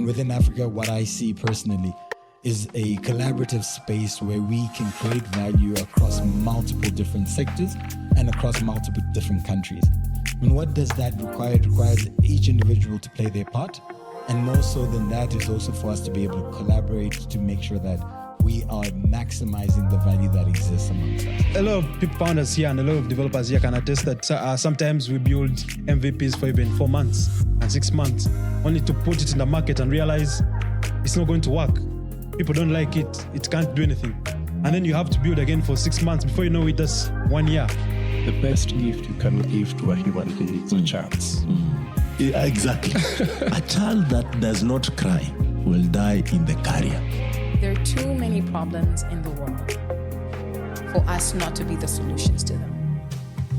within Africa, what I see personally is a collaborative space where we can create value across multiple different sectors and across multiple different countries. And what does that require? It requires each individual to play their part. And more so than that is also for us to be able to collaborate to make sure that we are maximizing the value that exists amongst us. A lot of people founders here and a lot of developers here can attest that sometimes we build MVPs for even 4 months and 6 months, only to put it in the market and realize it's not going to work. People don't like it. It can't do anything. And then you have to build again for 6 months. Before you know it, that's 1 year. The best gift you can give to a human being is a chance. Yeah, exactly. A child that does not cry will die in the carrier. There are too many problems in the world for us not to be the solutions to them.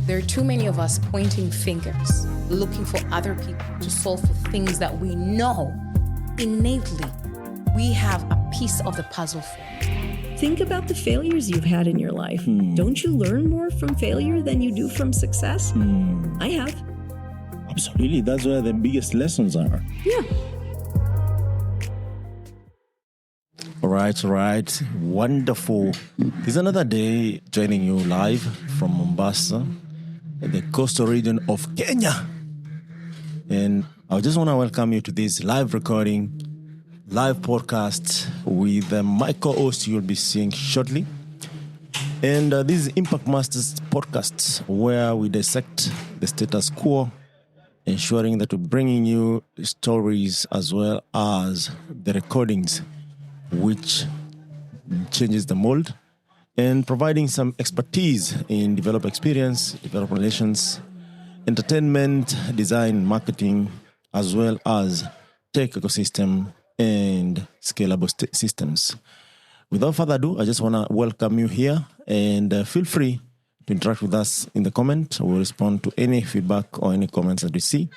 There are too many of us pointing fingers, looking for other people to solve for things that we know innately we have a piece of the puzzle for. Think about the failures you've had in your life. Don't you learn more from failure than you do from success? I have. Absolutely. That's where the biggest lessons are. Yeah. All right. Wonderful. This is another day joining you live from Mombasa, the coastal region of Kenya. And I just want to welcome you to this live recording, live podcast with my co-host you'll be seeing shortly. And this is Impact Masters podcast, where we dissect the status quo, ensuring that we're bringing you stories as well as the recordings which changes the mold, and providing some expertise in developer experience, developer relations, entertainment, design, marketing, as well as tech ecosystem and scalable systems. Without further ado, I just want to welcome you here, and feel free to interact with us in the comment. We'll respond to any feedback or any comments that we see,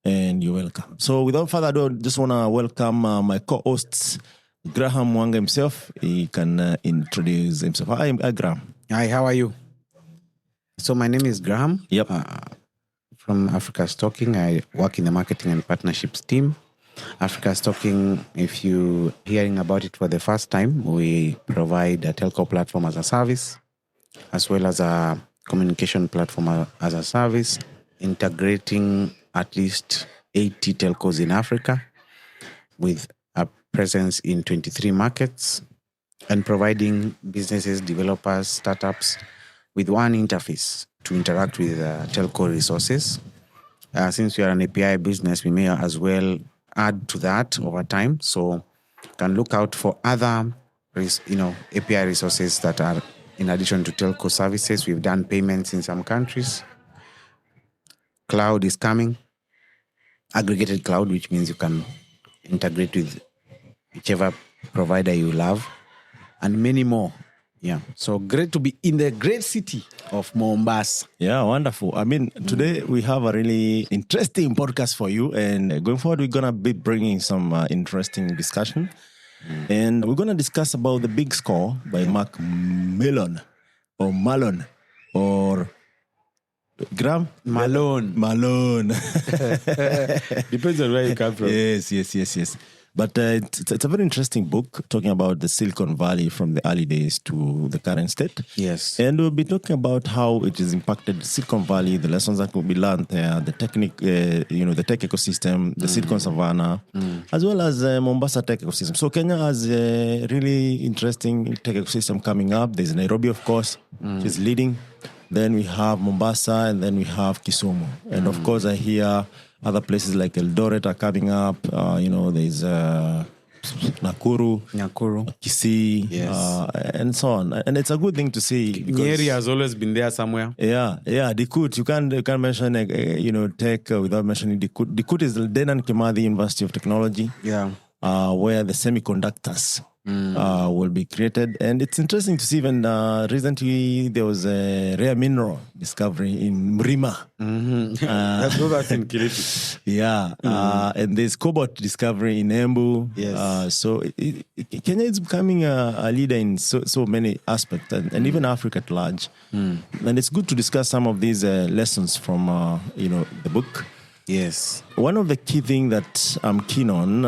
and you're welcome. So without further ado, I just want to welcome my co-hosts, Graham Mwanga himself. He can introduce himself. Hi, Graham. Hi, how are you? So my name is Graham. Yep. From Africa Stocking. I work in the marketing and partnerships team. Africa Stocking, if you're hearing about it for the first time, we provide a telco platform as a service, as well as a communication platform as a service, integrating at least 80 telcos in Africa with a presence in 23 markets, and providing businesses, developers, startups with one interface to interact with telco resources. Since we are an API business, we may as well add to that over time. So you can look out for other API resources that are in addition to telco services. We've done payments in some countries. Cloud is coming. Aggregated cloud, which means you can integrate with whichever provider you love, and many more. Yeah. So great to be in the great city of Mombasa. Yeah, wonderful. I mean, today we have a really interesting podcast for you, and going forward, we're going to be bringing some interesting discussion. And we're going to discuss about The Big Score by Mark Malone, or Graham? Malone. Depends on where you come from. Yes. But it's a very interesting book talking about the Silicon Valley from the early days to the current state. Yes. And we'll be talking about how it has impacted Silicon Valley, the lessons that will be learned there, the technique, the tech ecosystem, the Silicon Savannah, as well as Mombasa tech ecosystem. So Kenya has a really interesting tech ecosystem coming up. There's Nairobi, of course, which is leading. Then we have Mombasa, and then we have Kisumu. And of course, I hear other places like Eldoret are coming up. There's Nakuru, Kisii, yes. And so on. And it's a good thing to see. Nyeri has always been there somewhere. Yeah. Dikut. You can't mention tech without mentioning Dikut. Dikut is the Dedan Kimathi University of Technology. Yeah. Where the semiconductors will be created. And it's interesting to see even recently there was a rare mineral discovery in Mrima. That's in Kilifi. Yeah. And there's cobalt discovery in Embu. Yes. So Kenya is becoming a leader in so many aspects, and even Africa at large. And it's good to discuss some of these lessons from the book. Yes. One of the key things that I'm keen on,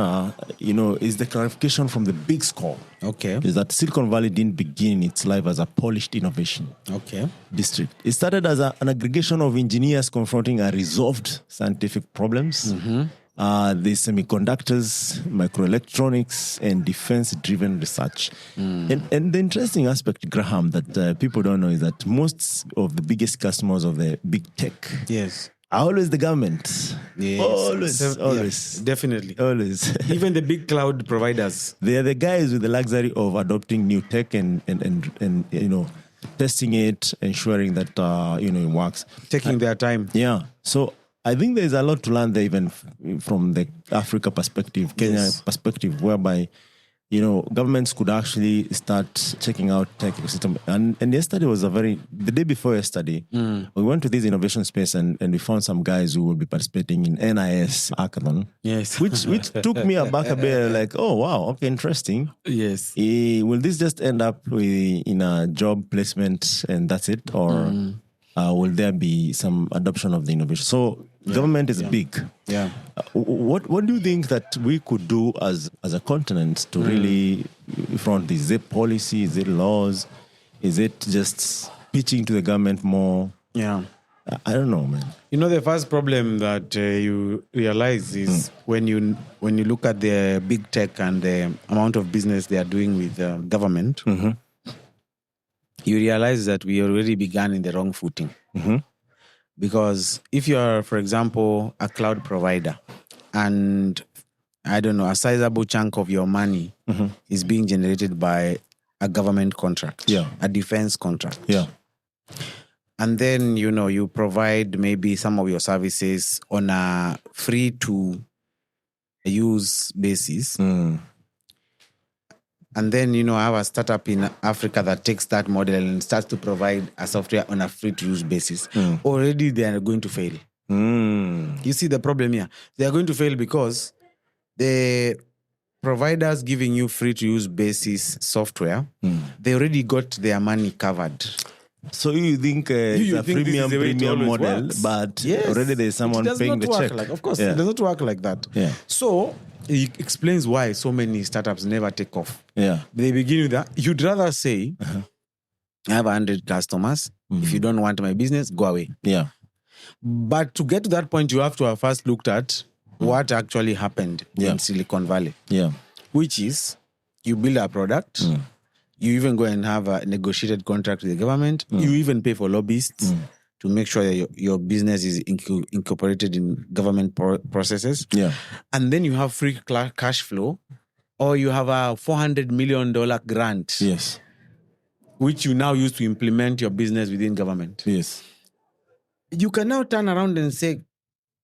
is the clarification from the big score. Okay. Is that Silicon Valley didn't begin its life as a polished innovation Okay. district. It started as an aggregation of engineers confronting unresolved scientific problems. The semiconductors, microelectronics, and defense-driven research. And the interesting aspect, Graham, that people don't know is that most of the biggest customers of the big tech Yes. are always the government. Yes. Always. Yeah, definitely. Always. Even the big cloud providers. They are the guys with the luxury of adopting new tech and testing it, ensuring that it works. Taking their time. Yeah. So I think there's a lot to learn there, even from the Africa perspective, Kenya perspective, whereby governments could actually start checking out tech ecosystem. And yesterday was the day before yesterday, we went to this innovation space and we found some guys who will be participating in NIS hackathon. Yes. Which took me aback a bit, like, oh wow, okay, interesting. Yes. Will this just end up in a job placement and that's it, or will there be some adoption of the innovation? So government is big. Yeah. What do you think that we could do as a continent to really front this? Is it policy? Is it laws? Is it just pitching to the government more? Yeah. I don't know, man. The first problem that you realize is when you look at the big tech and the amount of business they are doing with government, you realize that we already began in the wrong footing. Because if you are, for example, a cloud provider and, I don't know, a sizable chunk of your money is being generated by a government contract, a defense contract. Yeah. And then, you provide maybe some of your services on a free-to-use basis. And then, I have a startup in Africa that takes that model and starts to provide a software on a free-to-use basis. Already they are going to fail. You see the problem here? They are going to fail because the providers giving you free-to-use basis software, they already got their money covered. So you think it's a premium model, works. but already there's someone paying the check. Of course, it does not work like that. Yeah. So it explains why so many startups never take off. Yeah. They begin with that. You'd rather say, I have 100 customers. If you don't want my business, go away. Yeah. But to get to that point, you have to have first looked at what actually happened in Silicon Valley. Yeah. Which is, you build a product. You even go and have a negotiated contract with the government. You even pay for lobbyists to make sure that your business is incorporated in government processes. Yeah. And then you have free cash flow, or you have a $400 million grant. Yes. Which you now use to implement your business within government. Yes. You can now turn around and say,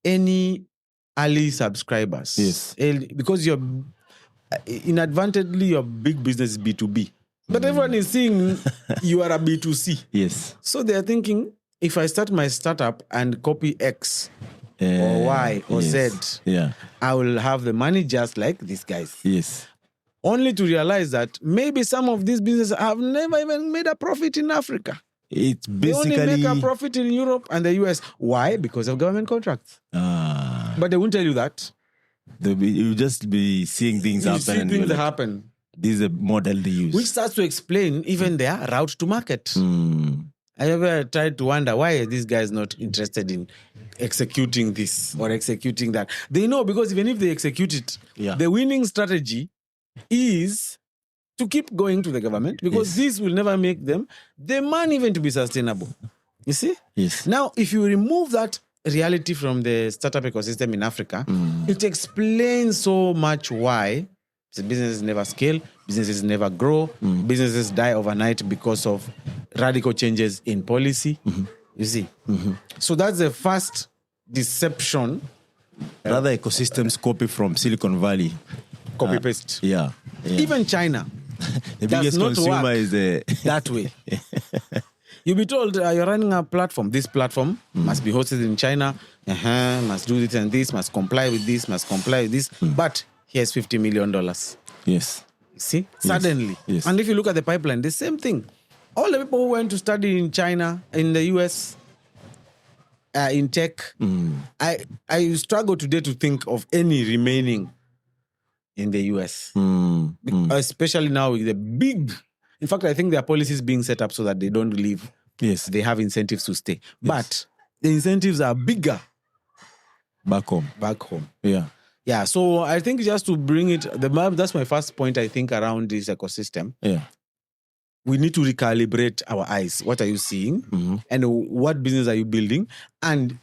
any early subscribers. Yes. Because inadvertently, your big business is B2B. But everyone is seeing you are a B2C. Yes. So they are thinking, if I start my startup and copy X or Y or Z, I will have the money just like these guys. Yes. Only to realize that maybe some of these businesses have never even made a profit in Africa. It's basically... They only make a profit in Europe and the US. Why? Because of government contracts. But they won't tell you that. You'll just be seeing things happen. See things happen. This is a model they use. Which starts to explain even their route to market. I ever tried to wonder why these guys not interested in executing this or executing that. They know, because even if they execute it, the winning strategy is to keep going to the government, because this will never make them the money even to be sustainable. You see? Yes. Now, if you remove that reality from the startup ecosystem in Africa, it explains so much why the businesses never scale, businesses never grow, businesses die overnight because of radical changes in policy. You see? So that's the first deception. Rather, ecosystems copy from Silicon Valley. Copy-paste. Yeah. Even China. The biggest consumer is that way. You'll be told you're running a platform. This platform must be hosted in China, must do this and this, must comply with this, must comply with this. But here's $50 million. Yes. See? Suddenly. Yes. And if you look at the pipeline, the same thing. All the people who went to study in China, in the US, in tech. I struggle today to think of any remaining in the US, especially now with the big. In fact, I think there are policies being set up so that they don't leave. Yes. They have incentives to stay, but the incentives are bigger Back home. Yeah. Yeah. So I think just to bring it, that's my first point. I think around this ecosystem. Yeah. We need to recalibrate our eyes. What are you seeing? And what business are you building? And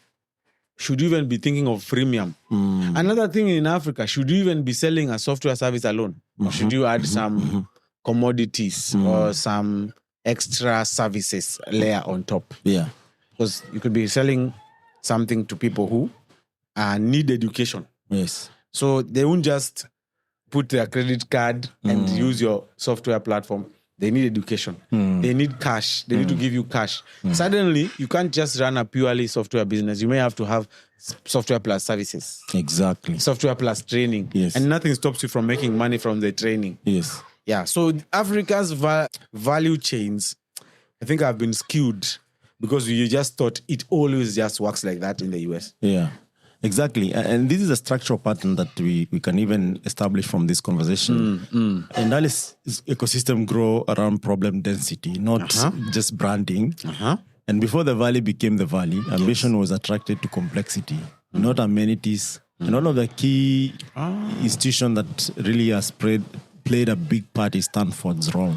should you even be thinking of freemium? Another thing in Africa, should you even be selling a software service alone? Or should you add some commodities or some extra services layer on top? Yeah. Because you could be selling something to people who need education. Yes. So they won't just put their credit card and use your software platform. They need education. They need cash. They need to give you cash. Suddenly, you can't just run a purely software business. You may have to have software plus services. Exactly. Software plus training. Yes. And nothing stops you from making money from the training. Yes. Yeah. So Africa's value chains, I think, have been skewed because you just thought it always just works like that in the US. Yeah. Exactly. And this is a structural pattern that we can even establish from this conversation. And that is ecosystem grow around problem density, not just branding. And before the valley became the valley, ambition was attracted to complexity, not amenities. And one of the key institutions that really has played a big part is Stanford's role.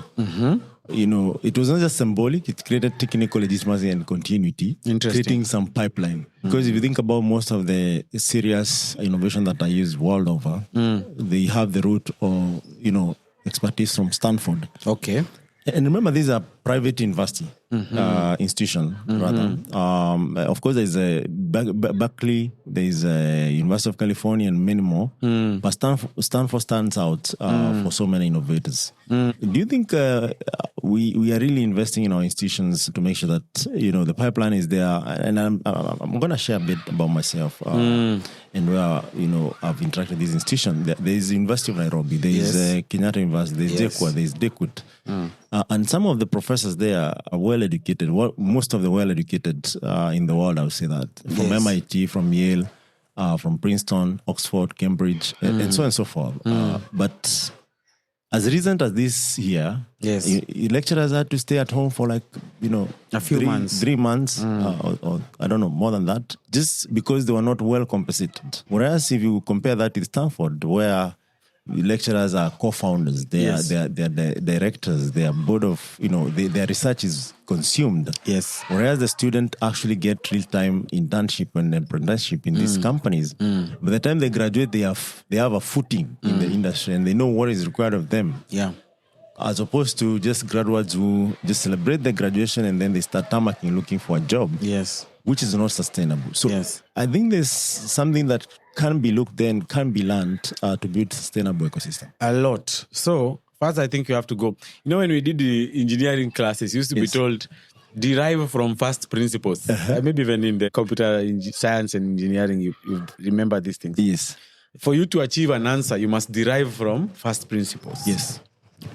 You know, it was not just symbolic, it created technical legitimacy and continuity, creating some pipeline. Because if you think about most of the serious innovation that are used world over, they have the root or, expertise from Stanford. Okay. And remember, these are private university institution, rather. Of course, there's a Berkeley, there's a University of California, and many more. But Stanford stands out for so many innovators. Do you think we are really investing in our institutions to make sure that the pipeline is there? And I'm going to share a bit about myself and where I've interacted with these institutions. There is the University of Nairobi, there is Kenyatta University, there is JKUAT, there is DEKUT. And some of the professors there are well-educated. Most of the well-educated in the world, I would say that. From MIT, from Yale, from Princeton, Oxford, Cambridge, and so on and so forth. But as recent as this year, lecturers had to stay at home for a few months. 3 months, or I don't know, more than that, just because they were not well compensated. Whereas if you compare that with Stanford, where lecturers are co-founders, they are the directors, they are board of, their research is consumed. Yes. Whereas the student actually get real-time internship and apprenticeship in these companies. By the time they graduate, they have a footing in the industry and they know what is required of them. Yeah. As opposed to just graduates who just celebrate their graduation and then they start tamarking looking for a job. Yes. Which is not sustainable. So I think there's something that can be looked at and can be learned to build sustainable ecosystem. A lot. So first, I think you have to go. When we did the engineering classes, you used to be told, derive from first principles. Maybe even in the computer science and engineering, you remember these things. Yes. For you to achieve an answer, you must derive from first principles. Yes.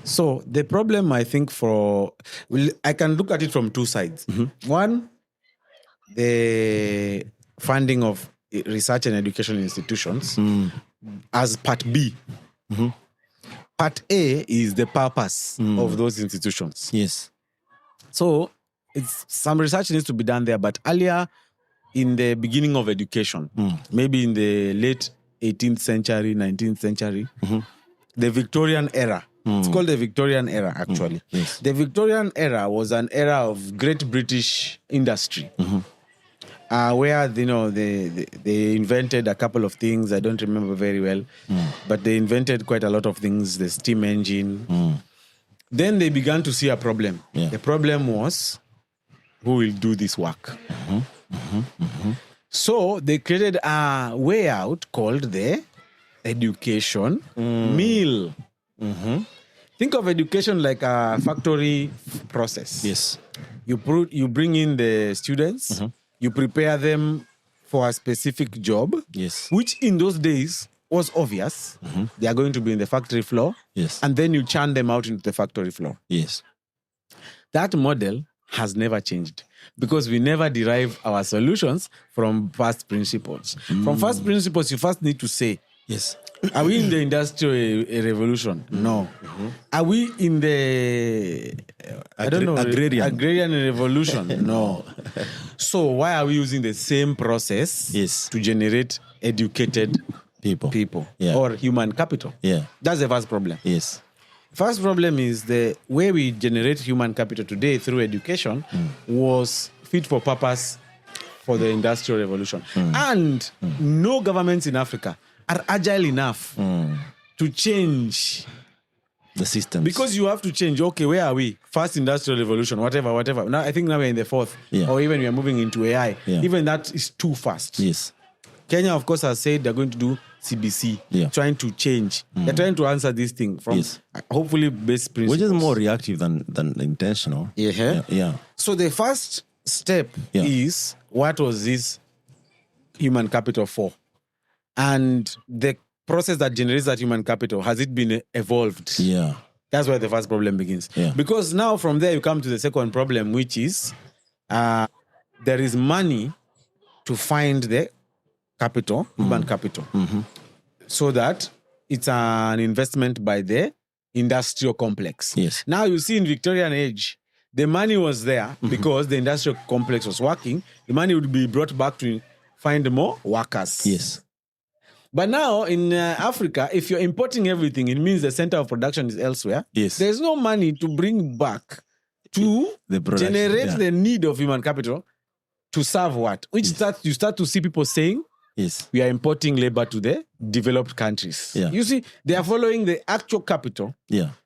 So the problem, I think, I can look at it from two sides. One, the funding of research and educational institutions as part B. Part A is the purpose of those institutions. Yes. So some research needs to be done there, but earlier in the beginning of education, maybe in the late 18th century, 19th century, the Victorian era. It's called the Victorian era, actually. Yes. The Victorian era was an era of great British industry. Where they invented a couple of things. I don't remember very well, but they invented quite a lot of things. The steam engine. Then they began to see a problem. The problem was, who will do this work? So they created a way out called the education mill. Think of education like a factory process. Yes. You bring in the students. You prepare them for a specific job, which in those days was obvious. They are going to be in the factory floor, and then you churn them out into the factory floor. Yes. That model has never changed. because we never derive our solutions from first principles. From first principles, you first need to say, Yes. are we in the industrial revolution? No. Are we in the agrarian revolution? No. So why are we using the same process to generate educated people or human capital? Yeah. That's the first problem. Yes. First problem is the way we generate human capital today through education was fit for purpose for the industrial revolution. And no governments in Africa are agile enough to change the systems. Because you have to change. Okay, where are we? First industrial revolution, whatever. Now I think now we're in the fourth, or even we are moving into AI. Even that is too fast. Yes. Kenya, of course, has said they're going to do CBC, trying to change. They're trying to answer this thing from hopefully base principles. Which is more reactive than intentional. Yeah. So the first step is, what was this human capital for? And the process that generates that human capital, has it been evolved? Yeah. That's where the first problem begins. Yeah. Because now from there you come to the second problem, which is there is money to find the capital, human capital, so that it's an investment by the industrial complex. Yes. Now you see in Victorian age, the money was there because the industrial complex was working. The money would be brought back to find more workers. Yes. But now in Africa, if you're importing everything, it means the center of production is elsewhere. Yes. There's no money to bring back to generate the need of human capital to serve what? Which you start to see people saying, we are importing labor to the developed countries. Yeah. You see, they are following the actual capital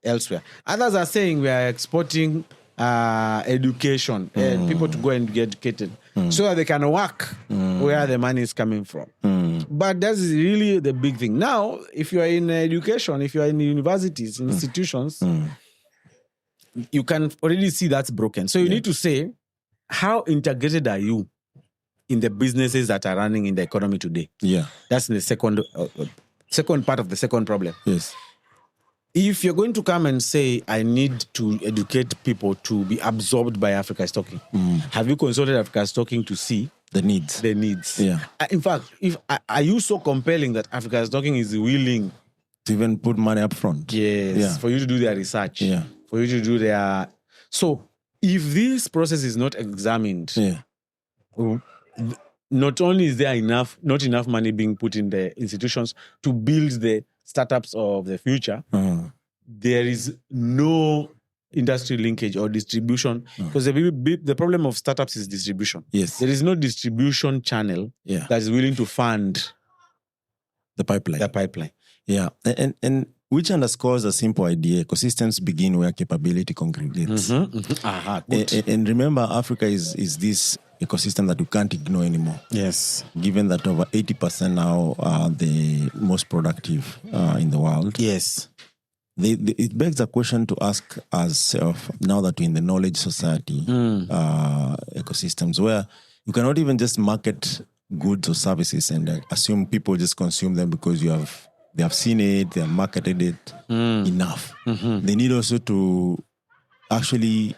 elsewhere. Others are saying we are exporting education and people to go and get educated so that they can work where the money is coming from. But that's really the big thing. Now, if you are in education, if you are in universities, institutions, you can already see that's broken. So you need to say, how integrated are you in the businesses that are running in the economy today? Yeah. That's the second part of the second problem. Yes. If you're going to come and say, I need to educate people to be absorbed by Africa Stocking, have you consulted Africa Stocking to see the needs? The needs. Yeah. In fact, are you so compelling that Africa Stocking is willing to even put money up front? Yes. Yeah. For you to do their research. Yeah. For you to do their... So, if this process is not examined, not only is there not enough money being put in the institutions to build the startups of the future, there is no industry linkage or distribution, because the problem of startups is distribution. Yes. There is no distribution channel that is willing to fund the pipeline. Yeah. And which underscores a simple idea: ecosystems begin where capability congregates. And remember, Africa is this ecosystem that you can't ignore anymore. Yes. Given that over 80% now are the most productive in the world. Yes. It begs a question to ask ourselves, now that we're in the knowledge society ecosystems, where you cannot even just market goods or services and assume people just consume them because they have seen it, they have marketed it enough. They need also to actually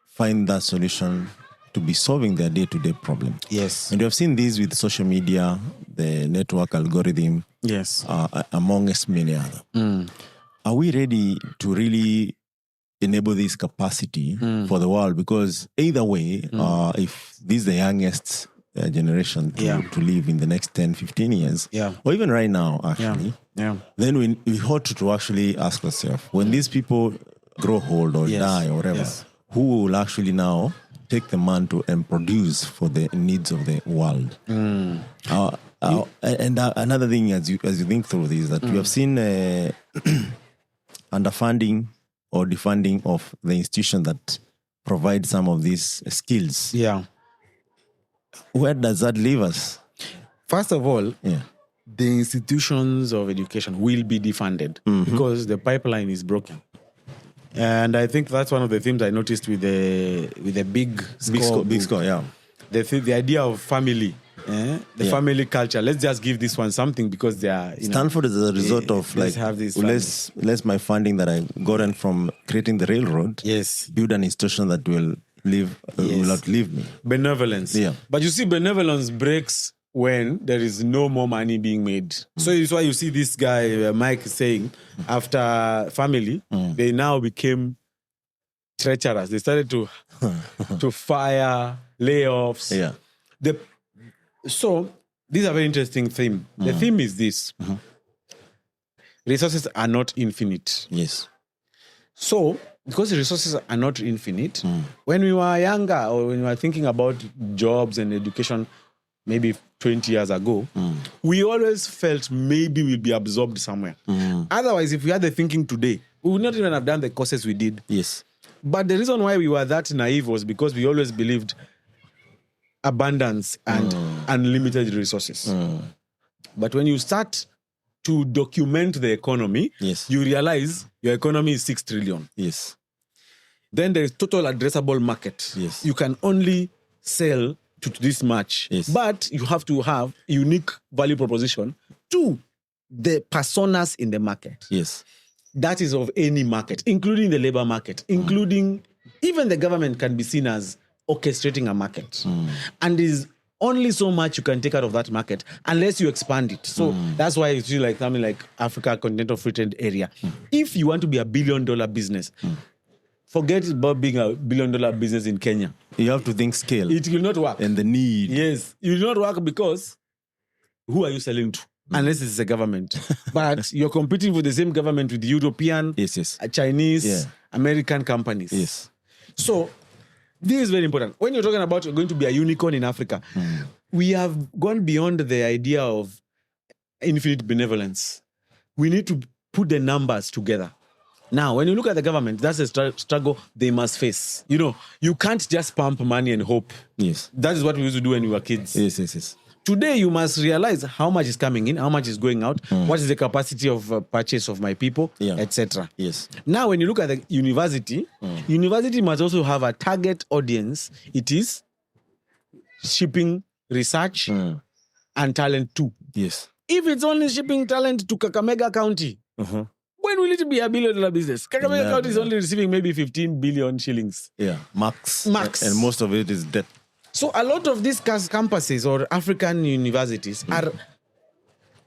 find that solution to be solving their day-to-day problem. Yes. And we have seen this with social media, the network algorithm, amongst many others. Are we ready to really enable this capacity for the world? Because either way, if this is the youngest generation to live in the next 10, 15 years, or even right now, actually, then we ought to actually ask ourselves, when these people grow old or die or whatever, who will actually now take the mantle and produce for the needs of the world? And another thing, as you think through this, that we have seen underfunding or defunding of the institution that provide some of these skills. Yeah. Where does that leave us? First of all, the institutions of education will be defunded because the pipeline is broken. And I think that's one of the themes I noticed with the big score. The idea of family, family culture. Let's just give this one something because they are... Stanford is a result of let's my funding that I gotten from creating the railroad, build an institution that will will outlive me. Benevolence. Yeah. But you see, benevolence breaks when there is no more money being made. So it's why you see this guy, Mike, saying after family, they now became treacherous. They started to fire, layoffs. Yeah. So this is a very interesting theme. The theme is this. Resources are not infinite. Yes. So, because the resources are not infinite, when we were younger or when we were thinking about jobs and education, maybe 20 years ago, we always felt maybe we'll be absorbed somewhere. Otherwise, if we had the thinking today, we would not even have done the courses we did. Yes. But the reason why we were that naive was because we always believed abundance and unlimited resources. But when you start to document the economy, you realize your economy is 6 trillion. Yes. Then there is total addressable market. Yes. You can only sell to this much. Yes. But you have to have unique value proposition to the personas in the market. Yes. That is of any market, including the labor market, including even the government can be seen as orchestrating a market. And is only so much you can take out of that market unless you expand it. So that's why it's like something like Africa Continental Free Trade Area. If you want to be a $1 billion business, forget about being a $1 billion business in Kenya. You have to think scale. It will not work. And the need. Yes. It will not work because who are you selling to? Unless it's a government. But you're competing with the same government with European, Chinese, American companies. Yes. So this is very important. When you're talking about you're going to be a unicorn in Africa, we have gone beyond the idea of infinite benevolence. We need to put the numbers together. Now, when you look at the government, that's a struggle they must face. You know, you can't just pump money and hope. Yes. That is what we used to do when we were kids. Yes. Today, you must realize how much is coming in, how much is going out, what is the capacity of purchase of my people, etc. Yes. Now, when you look at the university, university must also have a target audience. It is shipping research and talent too. Yes. If it's only shipping talent to Kakamega County, when will it be a $1 billion business? Kakamega County is only receiving maybe 15 billion shillings. Yeah, max. And most of it is debt. So a lot of these campuses or African universities are,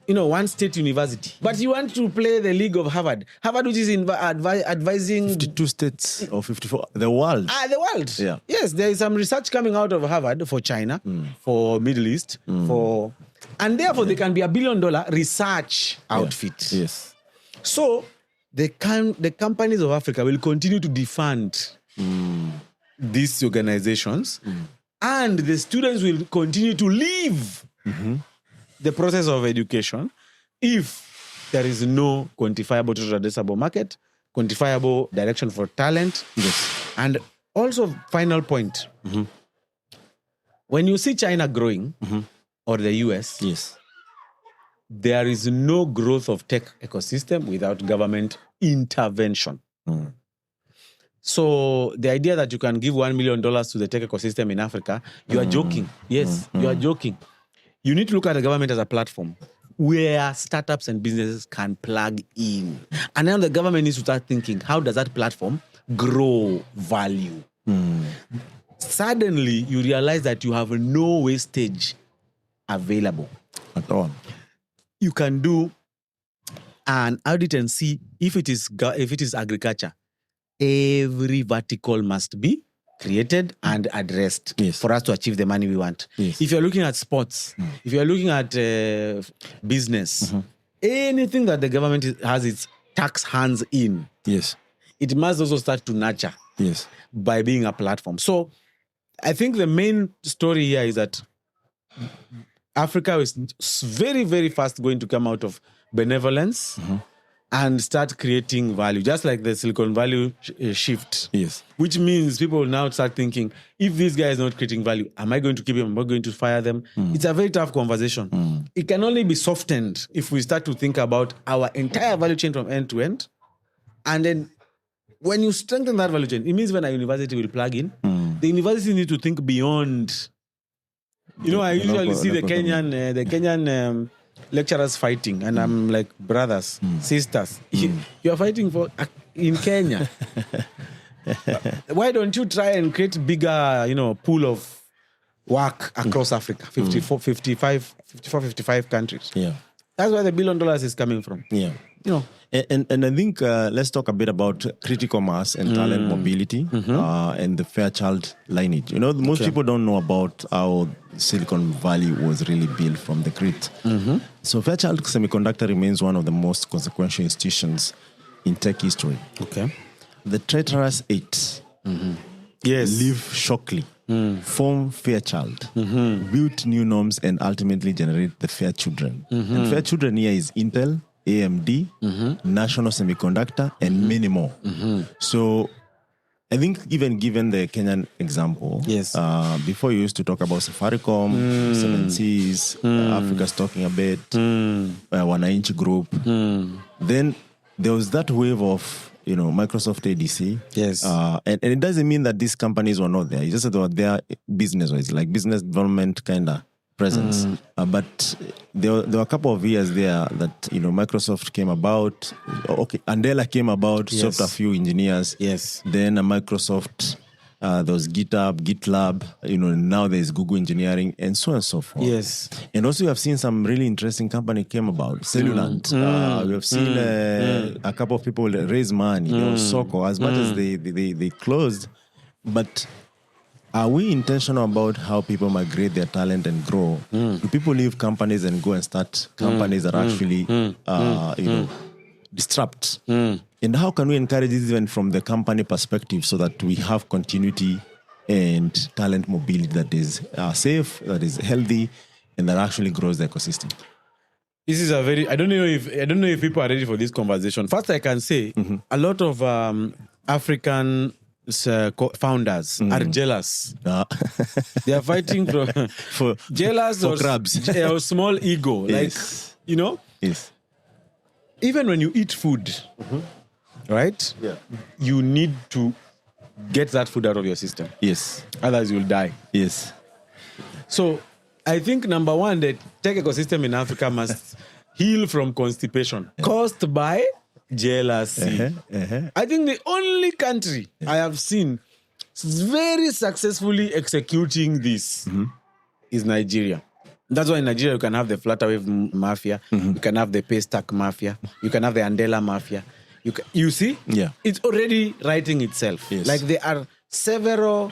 one state university. But you want to play the league of Harvard. Harvard, which is advising 52 states or 54, the world. The world. Yeah. Yes, there is some research coming out of Harvard for China, for Middle East, and therefore they can be $1 billion research outfit. Yes. So the companies of Africa will continue to defund these organizations. And the students will continue to leave the process of education if there is no quantifiable total addressable market, quantifiable direction for talent. Yes. And also, final point, when you see China growing or the US, there is no growth of tech ecosystem without government intervention. So the idea that you can give $1 million to the tech ecosystem in Africa, you are joking. Yes, you are joking. You need to look at the government as a platform where startups and businesses can plug in. And now the government needs to start thinking, how does that platform grow value? Suddenly, you realize that you have no wastage available. At all. You can do an audit and see if it is agriculture. Every vertical must be created and addressed for us to achieve the money we want. Yes. If you're looking at sports, if you're looking at business, anything that the government has its tax hands in, it must also start to nurture by being a platform. So I think the main story here is that Africa is very, very fast going to come out of benevolence and start creating value, just like the Silicon Valley shift. Which means people will now start thinking, if this guy is not creating value, am I going to keep him? Am I going to fire them? It's a very tough conversation. It can only be softened if we start to think about our entire value chain from end to end. And then when you strengthen that value chain, it means when a university will plug in, the university needs to think beyond. I usually see the Kenyan lecturers fighting, and I'm like, brothers, sisters, you are fighting in Kenya. Why don't you try and create bigger, pool of work across Africa? 55 countries. Yeah. That's where the $1 billion is coming from. Yeah. And I think let's talk a bit about critical mass and talent mobility and the Fairchild lineage. Most people don't know about how Silicon Valley was really built from the grit. So Fairchild Semiconductor remains one of the most consequential institutions in tech history. Okay. The traitorous 8 live shockingly, form Fairchild, built new norms and ultimately generate the Fair Children. And Fair Children here is Intel, AMD, National Semiconductor, and many more. So I think even given the Kenyan example, before you used to talk about Safaricom, 7 Seas, Africa's talking a bit, Wananchi Group, then there was that wave of Microsoft ADC. Yes. And it doesn't mean that these companies were not there. It's just that they were there business-wise, like business development kind of presence. But there were a couple of years there that, Microsoft came about. Okay, Andela came about, served a few engineers. Yes. Then Microsoft, there was GitHub, GitLab, now there's Google Engineering, and so on and so forth. Yes. And also we have seen some really interesting company came about. Cellulant. We have seen a couple of people raise money. Soko, as much as they closed. But are we intentional about how people migrate their talent and grow? Do people leave companies and go and start companies that actually, disrupt? And how can we encourage this even from the company perspective so that we have continuity and talent mobility that is safe, that is healthy, and that actually grows the ecosystem? This is I don't know if people are ready for this conversation. First, I can say a lot of African founders are jealous. They are fighting for jealous for or crabs or small ego. Yes. Yes. Even when you eat food, right? Yeah. You need to get that food out of your system. Yes. Otherwise, you'll die. Yes. So, I think number one, the tech ecosystem in Africa must heal from constipation caused by jealousy. I think the only country I have seen very successfully executing this is Nigeria. That's why in Nigeria you can have the Flutterwave mafia, you can have the Paystack mafia, you can have the Andela mafia. You see? Yeah. It's already writing itself. Yes. Like there are several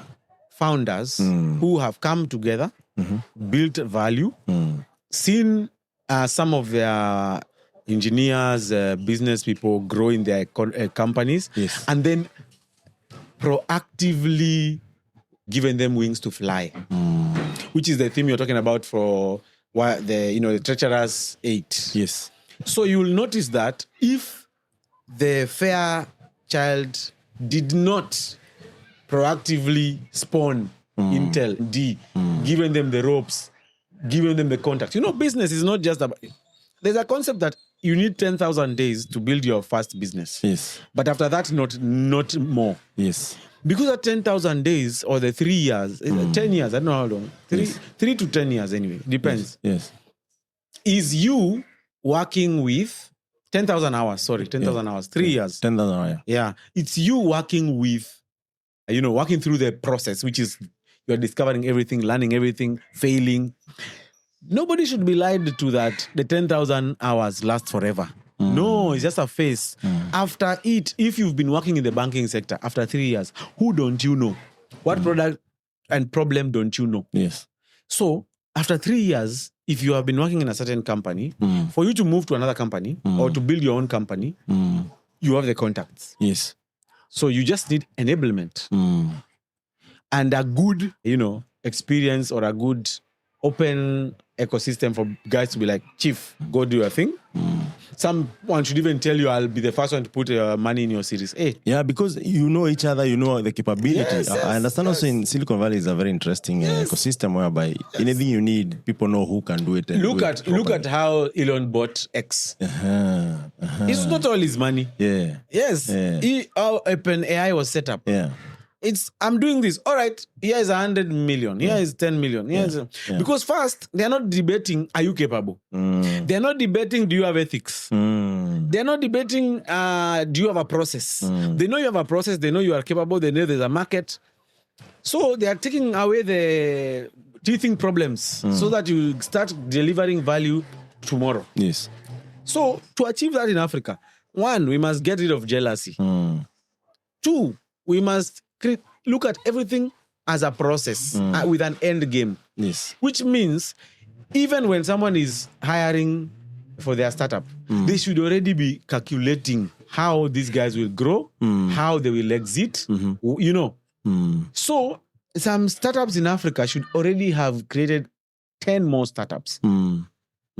founders who have come together, built value, seen some of their engineers, business people grow in their companies, and then proactively given them wings to fly, which is the theme you're talking about for the treacherous 8. Yes. So you'll notice that if the Fairchild did not proactively spawn Intel D, giving them the ropes, giving them the contacts. Business is not just about... There's a concept that you need 10,000 days to build your first business. Yes. But after that, not more. Yes. Because at 10,000 days or the 3 years, 10 years, I don't know how long, 3 to 10 years anyway, depends. Yes. Is you working with 10,000 hours, 10,000 hours, 3 years. 10,000 hours. Yeah. It's you working with, working through the process, which is you're discovering everything, learning everything, failing. Nobody should be lied to that the 10,000 hours last forever. No, it's just a phase. After it, if you've been working in the banking sector, after 3 years, who don't you know? What product and problem don't you know? Yes. So, after 3 years, if you have been working in a certain company, for you to move to another company or to build your own company, you have the contacts. Yes. So, you just need enablement and a good, experience or a good open ecosystem for guys to be like, Chief, go do your thing. Someone should even tell you, I'll be the first one to put money in your Series A. Yeah, because you know each other, you know the capability. Yes, I understand also in Silicon Valley is a very interesting ecosystem whereby anything you need, people know who can do it. And look at how Elon bought X. It's not all his money. Yeah. Yes. Yeah. How OpenAI was set up. Yeah. I'm doing this. All right, here is 100 million. Here is 10 million. Because first, they are not debating, are you capable? They are not debating, do you have ethics? They're not debating, do you have a process? They know you have a process. They know you are capable. They know there's a market. So they are taking away the teething problems so that you start delivering value tomorrow. Yes. So to achieve that in Africa, one, we must get rid of jealousy. Two, we must look at everything as a process with an end game. Yes. Which means even when someone is hiring for their startup, they should already be calculating how these guys will grow, how they will exit, you know. So some startups in Africa should already have created 10 more startups.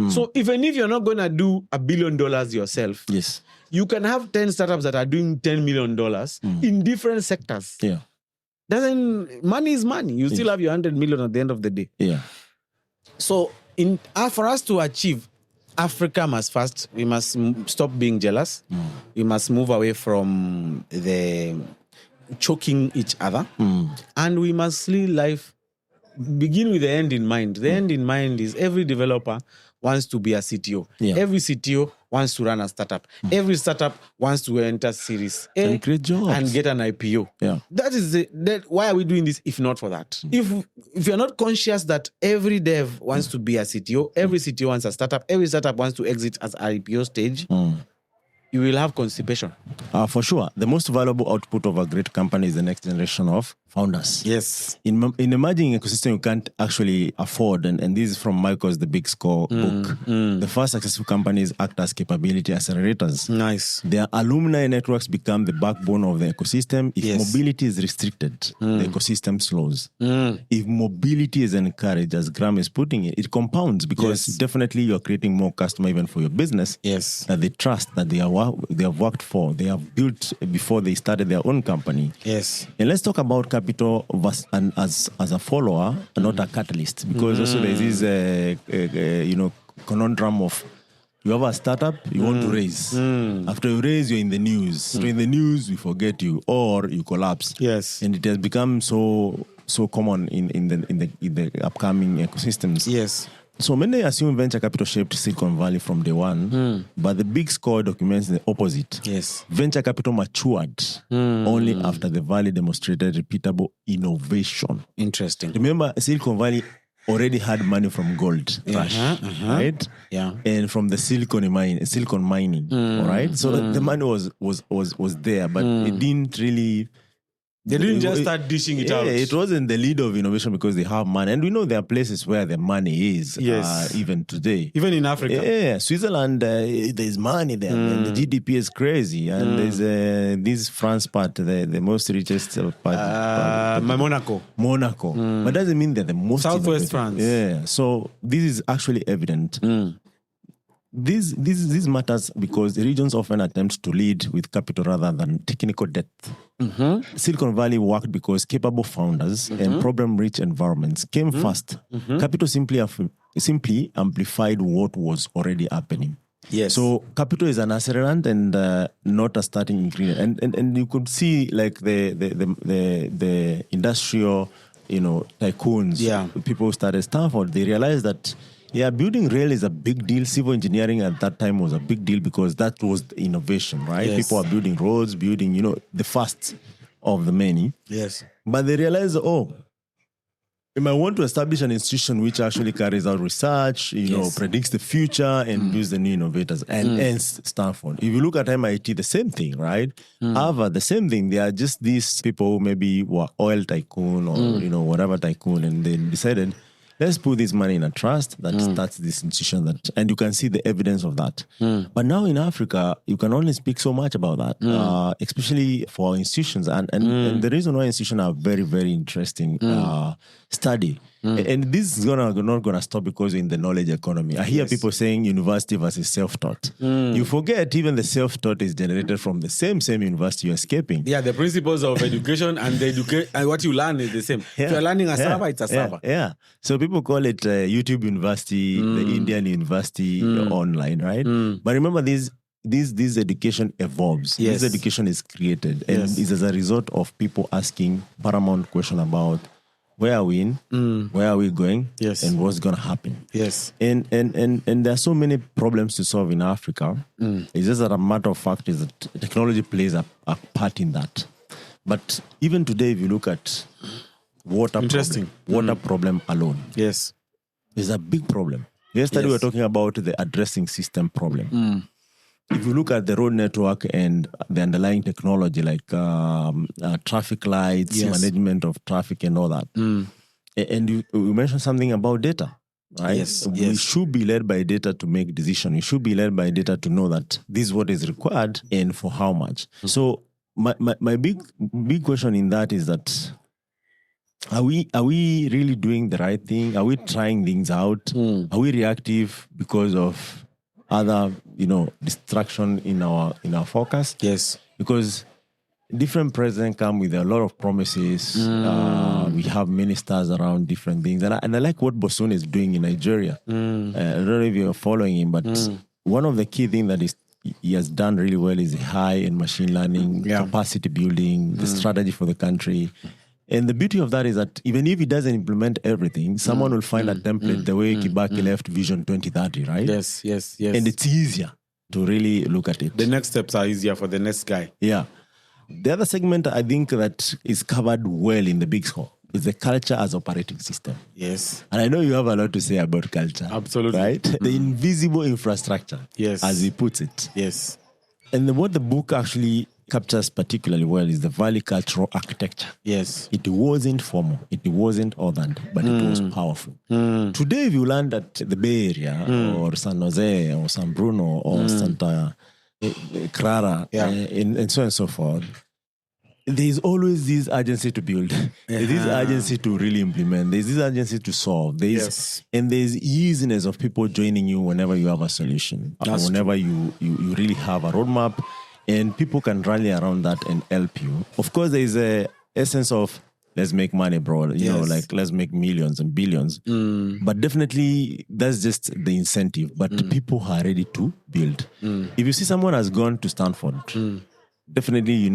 So even if you're not going to do $1 billion yourself, yes, you can have 10 startups that are doing $10 million in different sectors. Yeah. Money is money. You still have your 100 million at the end of the day. Yeah. So for us to achieve, Africa we must stop being jealous. We must move away from the choking each other. And we must live life, begin with the end in mind. The end in mind is every developer wants to be a CTO. Yeah. Every CTO wants to run a startup. Every startup wants to enter Series A and create jobs and get an IPO. Yeah. That is why are we doing this if not for that? If you're not conscious that every dev wants to be a CTO, every CTO wants a startup, every startup wants to exit as IPO stage, you will have constipation. For sure. The most valuable output of a great company is the next generation of founders. Yes. In emerging ecosystem, you can't actually afford, and this is from Michael's The Big Score book. The first successful companies act as capability accelerators. Nice. Their alumni networks become the backbone of the ecosystem. If mobility is restricted, the ecosystem slows. If mobility is encouraged, as Graham is putting it, it compounds because definitely you're creating more customer even for your business. Yes. That they trust, that they have worked for, they have built before they started their own company. Yes. And let's talk about capital as a follower, not a catalyst, because also there's this conundrum of you have a startup, you want to raise. After you raise, you're in the news. So in the news, we forget you, or you collapse. Yes. And it has become so common in the upcoming ecosystems. Yes. So many assume venture capital shaped Silicon Valley from day one, but the Big Score documents the opposite. Yes. Venture capital matured only after the Valley demonstrated repeatable innovation. Interesting. Remember, Silicon Valley already had money from gold rush, right? Yeah. And from the silicon mining, all right? So the money was there, but it didn't really... They didn't just start dishing it out. It wasn't the lead of innovation because they have money. And we know there are places where the money is, even today. Even in Africa. Yeah, Switzerland, there's money there. And the GDP is crazy. And there's this France part, the most richest part. Monaco. But doesn't mean they're the most Southwest France. Yeah, so this is actually evident. This matters because the regions often attempt to lead with capital rather than technical depth. Silicon Valley worked because capable founders and problem-rich environments came first. Capital simply amplified what was already happening. Yes. So capital is an accelerant and not a starting ingredient. And you could see like the industrial, tycoons. People who started Stanford. They realized that. Yeah, building rail is a big deal. Civil engineering at that time was a big deal because that was the innovation, right? Yes. People are building roads, the first of the many. Yes. But they realized, you might want to establish an institution which actually carries out research, predicts the future and builds the new innovators. And hence Stanford. If you look at MIT, the same thing, right? Harvard, the same thing. They are just these people who maybe were oil tycoon or, whatever tycoon, and they decided, let's put this money in a trust that starts this institution and you can see the evidence of that. But now in Africa, you can only speak so much about that, especially for institutions. And the reason why institutions are very, very interesting study. And this is not going to stop because we're in the knowledge economy. I hear people saying university versus self-taught. You forget even the self-taught is generated from the same university you're escaping. Yeah, the principles of education and what you learn is the same. If you're learning a server, it's a server. Yeah. So people call it YouTube University, the Indian University online, right? But remember, this education evolves. Yes. This education is created and is as a result of people asking paramount question about where are we in, where are we going, Yes. and what's going to happen. Yes. And there are so many problems to solve in Africa. It's just that a matter of fact is that technology plays a part in that. But even today, if you look at water problem alone, Yes. is a big problem. Yesterday we were talking about the addressing system problem. If you look at the road network and the underlying technology like traffic lights, management of traffic and all that, and you mentioned something about data, right? Yes. We should be led by data to make decisions. We should be led by data to know that this is what is required and for how much. So my big question in that is that are we really doing the right thing? Are we trying things out? Are we reactive because of other, distraction in our focus? Yes. Because different presidents come with a lot of promises. We have ministers around different things. And I like what Bosun is doing in Nigeria. I don't know if you're following him, but one of the key things that he has done really well is high and machine learning, capacity building, the strategy for the country. And the beauty of that is that even if he doesn't implement everything, someone will find a template the way Kibaki left Vision 2030, right? Yes. And it's easier to really look at it. The next steps are easier for the next guy. Yeah. The other segment I think that is covered well in the big score is the culture as operating system. Yes. And I know you have a lot to say about culture. Absolutely. Right? The invisible infrastructure, as he puts it. Yes. And what the book actually captures particularly well is the Valley cultural architecture. Yes. It wasn't formal, it wasn't ordered, but it was powerful. Today, if you land at the Bay Area or San Jose or San Bruno or Santa Clara and so on and so forth, there's always this urgency to build. There's this urgency to really implement. There's this urgency to solve. And there's easiness of people joining you whenever you have a solution. Whenever you really have a roadmap. And people can rally around that and help you. Of course, there is a essence of let's make money, bro. You know, like let's make millions and billions. But definitely, that's just the incentive. But people are ready to build. If you see someone has gone to Stanford, definitely,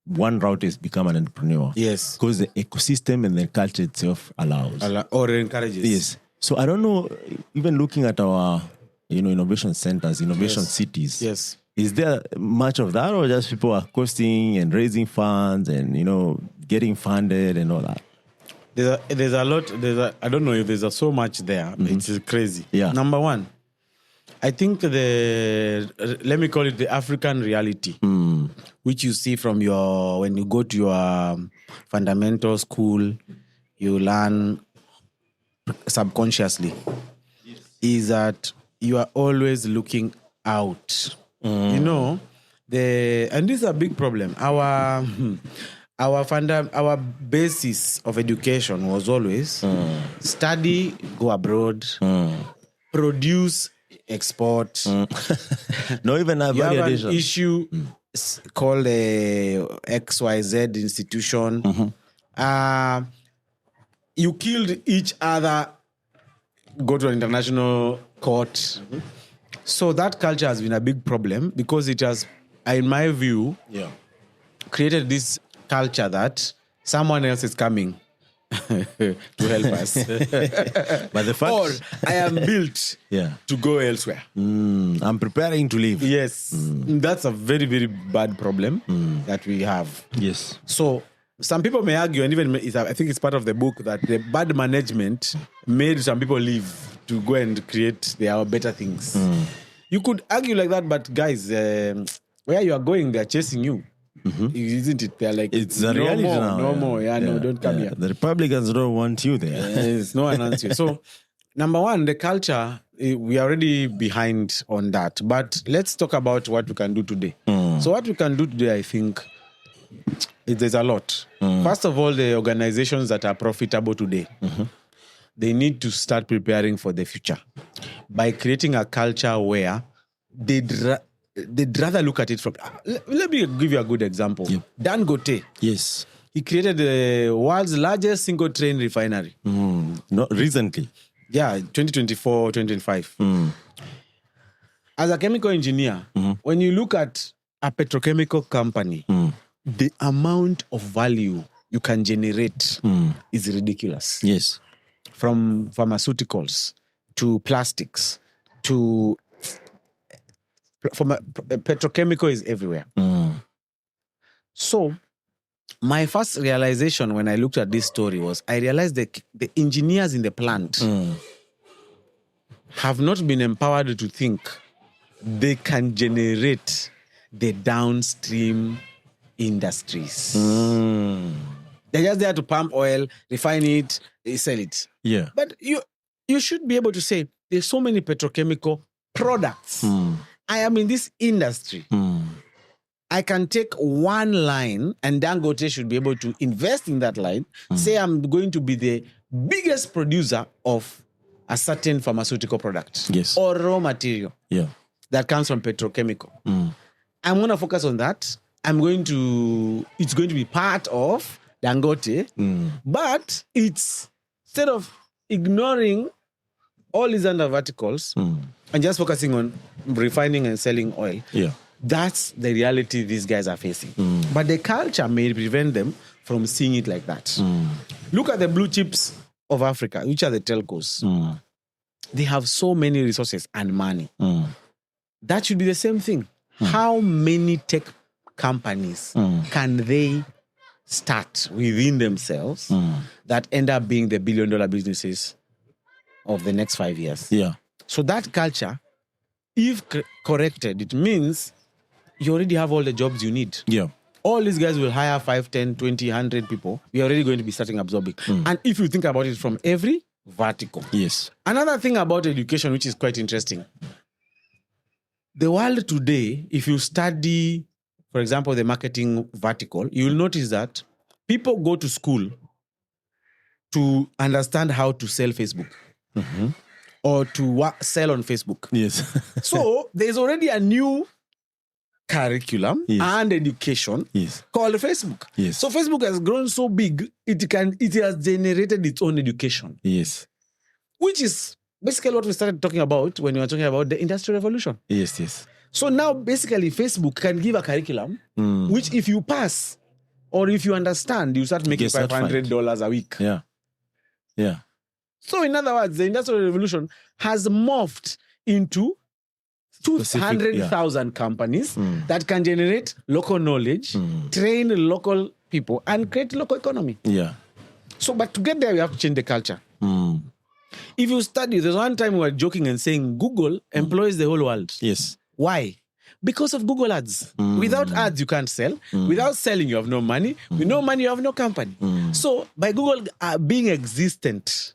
one route is become an entrepreneur. Yes. Because the ecosystem and the culture itself allows. Or encourages. Yes. So I don't know, even looking at our, innovation centers, innovation cities. Yes. Is there much of that, or just people are costing and raising funds and, getting funded and all that? There's a lot. I don't know if there's so much there. It's crazy. Yeah. Number one, I think let me call it the African reality, which you see from when you go to your fundamental school, you learn subconsciously, is that you are always looking out. And this is a big problem. Our basis of education was always study, go abroad, produce, export. No, even a you have validation. an issue called a XYZ institution. You killed each other, go to an international court. So that culture has been a big problem because it has, in my view, created this culture that someone else is coming to help us. But the fact, or I am built to go elsewhere. I'm preparing to leave. Yes. That's a very, very bad problem that we have. Yes. So some people may argue, and even I think it's part of the book, that the bad management made some people leave to go and create their better things. You could argue like that, but guys, where you are going, they are chasing you. Isn't it? They're like, it's a reality now. No more. No, don't come here. The Republicans don't want you there. Yes, no one wants you. So, number one, the culture, we are already behind on that. But let's talk about what we can do today. So what we can do today, I think, there's a lot. First of all, the organizations that are profitable today, they need to start preparing for the future by creating a culture where they'd rather look at it from... Let me give you a good example. Dangote. Yes. He created the world's largest single train refinery. Not recently. Yeah, 2024, 2025. As a chemical engineer, when you look at a petrochemical company, the amount of value you can generate is ridiculous. Yes. From pharmaceuticals to plastics to petrochemical is everywhere. So my first realization when I looked at this story was I realized that the engineers in the plant have not been empowered to think they can generate the downstream industries. They're just there to pump oil, refine it, sell it. Yeah. But you should be able to say, there's so many petrochemical products. I am in this industry. I can take one line and Dangote should be able to invest in that line. Say I'm going to be the biggest producer of a certain pharmaceutical product. Yes. Or raw material. Yeah. That comes from petrochemical. I'm going to focus on that. It's going to be part of Dangote, but it's instead of ignoring all these other verticals and just focusing on refining and selling oil. Yeah. That's the reality these guys are facing. But the culture may prevent them from seeing it like that. Look at the blue chips of Africa, which are the telcos. They have so many resources and money. That should be the same thing. How many tech companies can they start within themselves that end up being the billion-dollar businesses of the next 5 years? Yeah. So that culture, if corrected, it means you already have all the jobs you need. Yeah. All these guys will hire 5, 10, 20, 100 people. We are already going to be starting absorbing. And if you think about it from every vertical. Yes. Another thing about education, which is quite interesting. The world today, if you study, for example, the marketing vertical, you will notice that people go to school to understand how to sell Facebook or to sell on Facebook. Yes. So there's already a new curriculum and education called Facebook. Yes. So Facebook has grown so big, it has generated its own education. Yes. Which is basically what we started talking about when we were talking about the Industrial Revolution. Yes, yes. So now basically Facebook can give a curriculum which if you pass or if you understand, you start making $500 a week. Yeah. Yeah. So in other words, the Industrial Revolution has morphed into 200,000 companies that can generate local knowledge, train local people, and create local economy. Yeah. So, but to get there, we have to change the culture. If you study, there's one time we were joking and saying Google employs the whole world. Yes. Why? Because of Google ads. Without ads, you can't sell. Without selling, you have no money. With no money, you have no company. So by Google being existent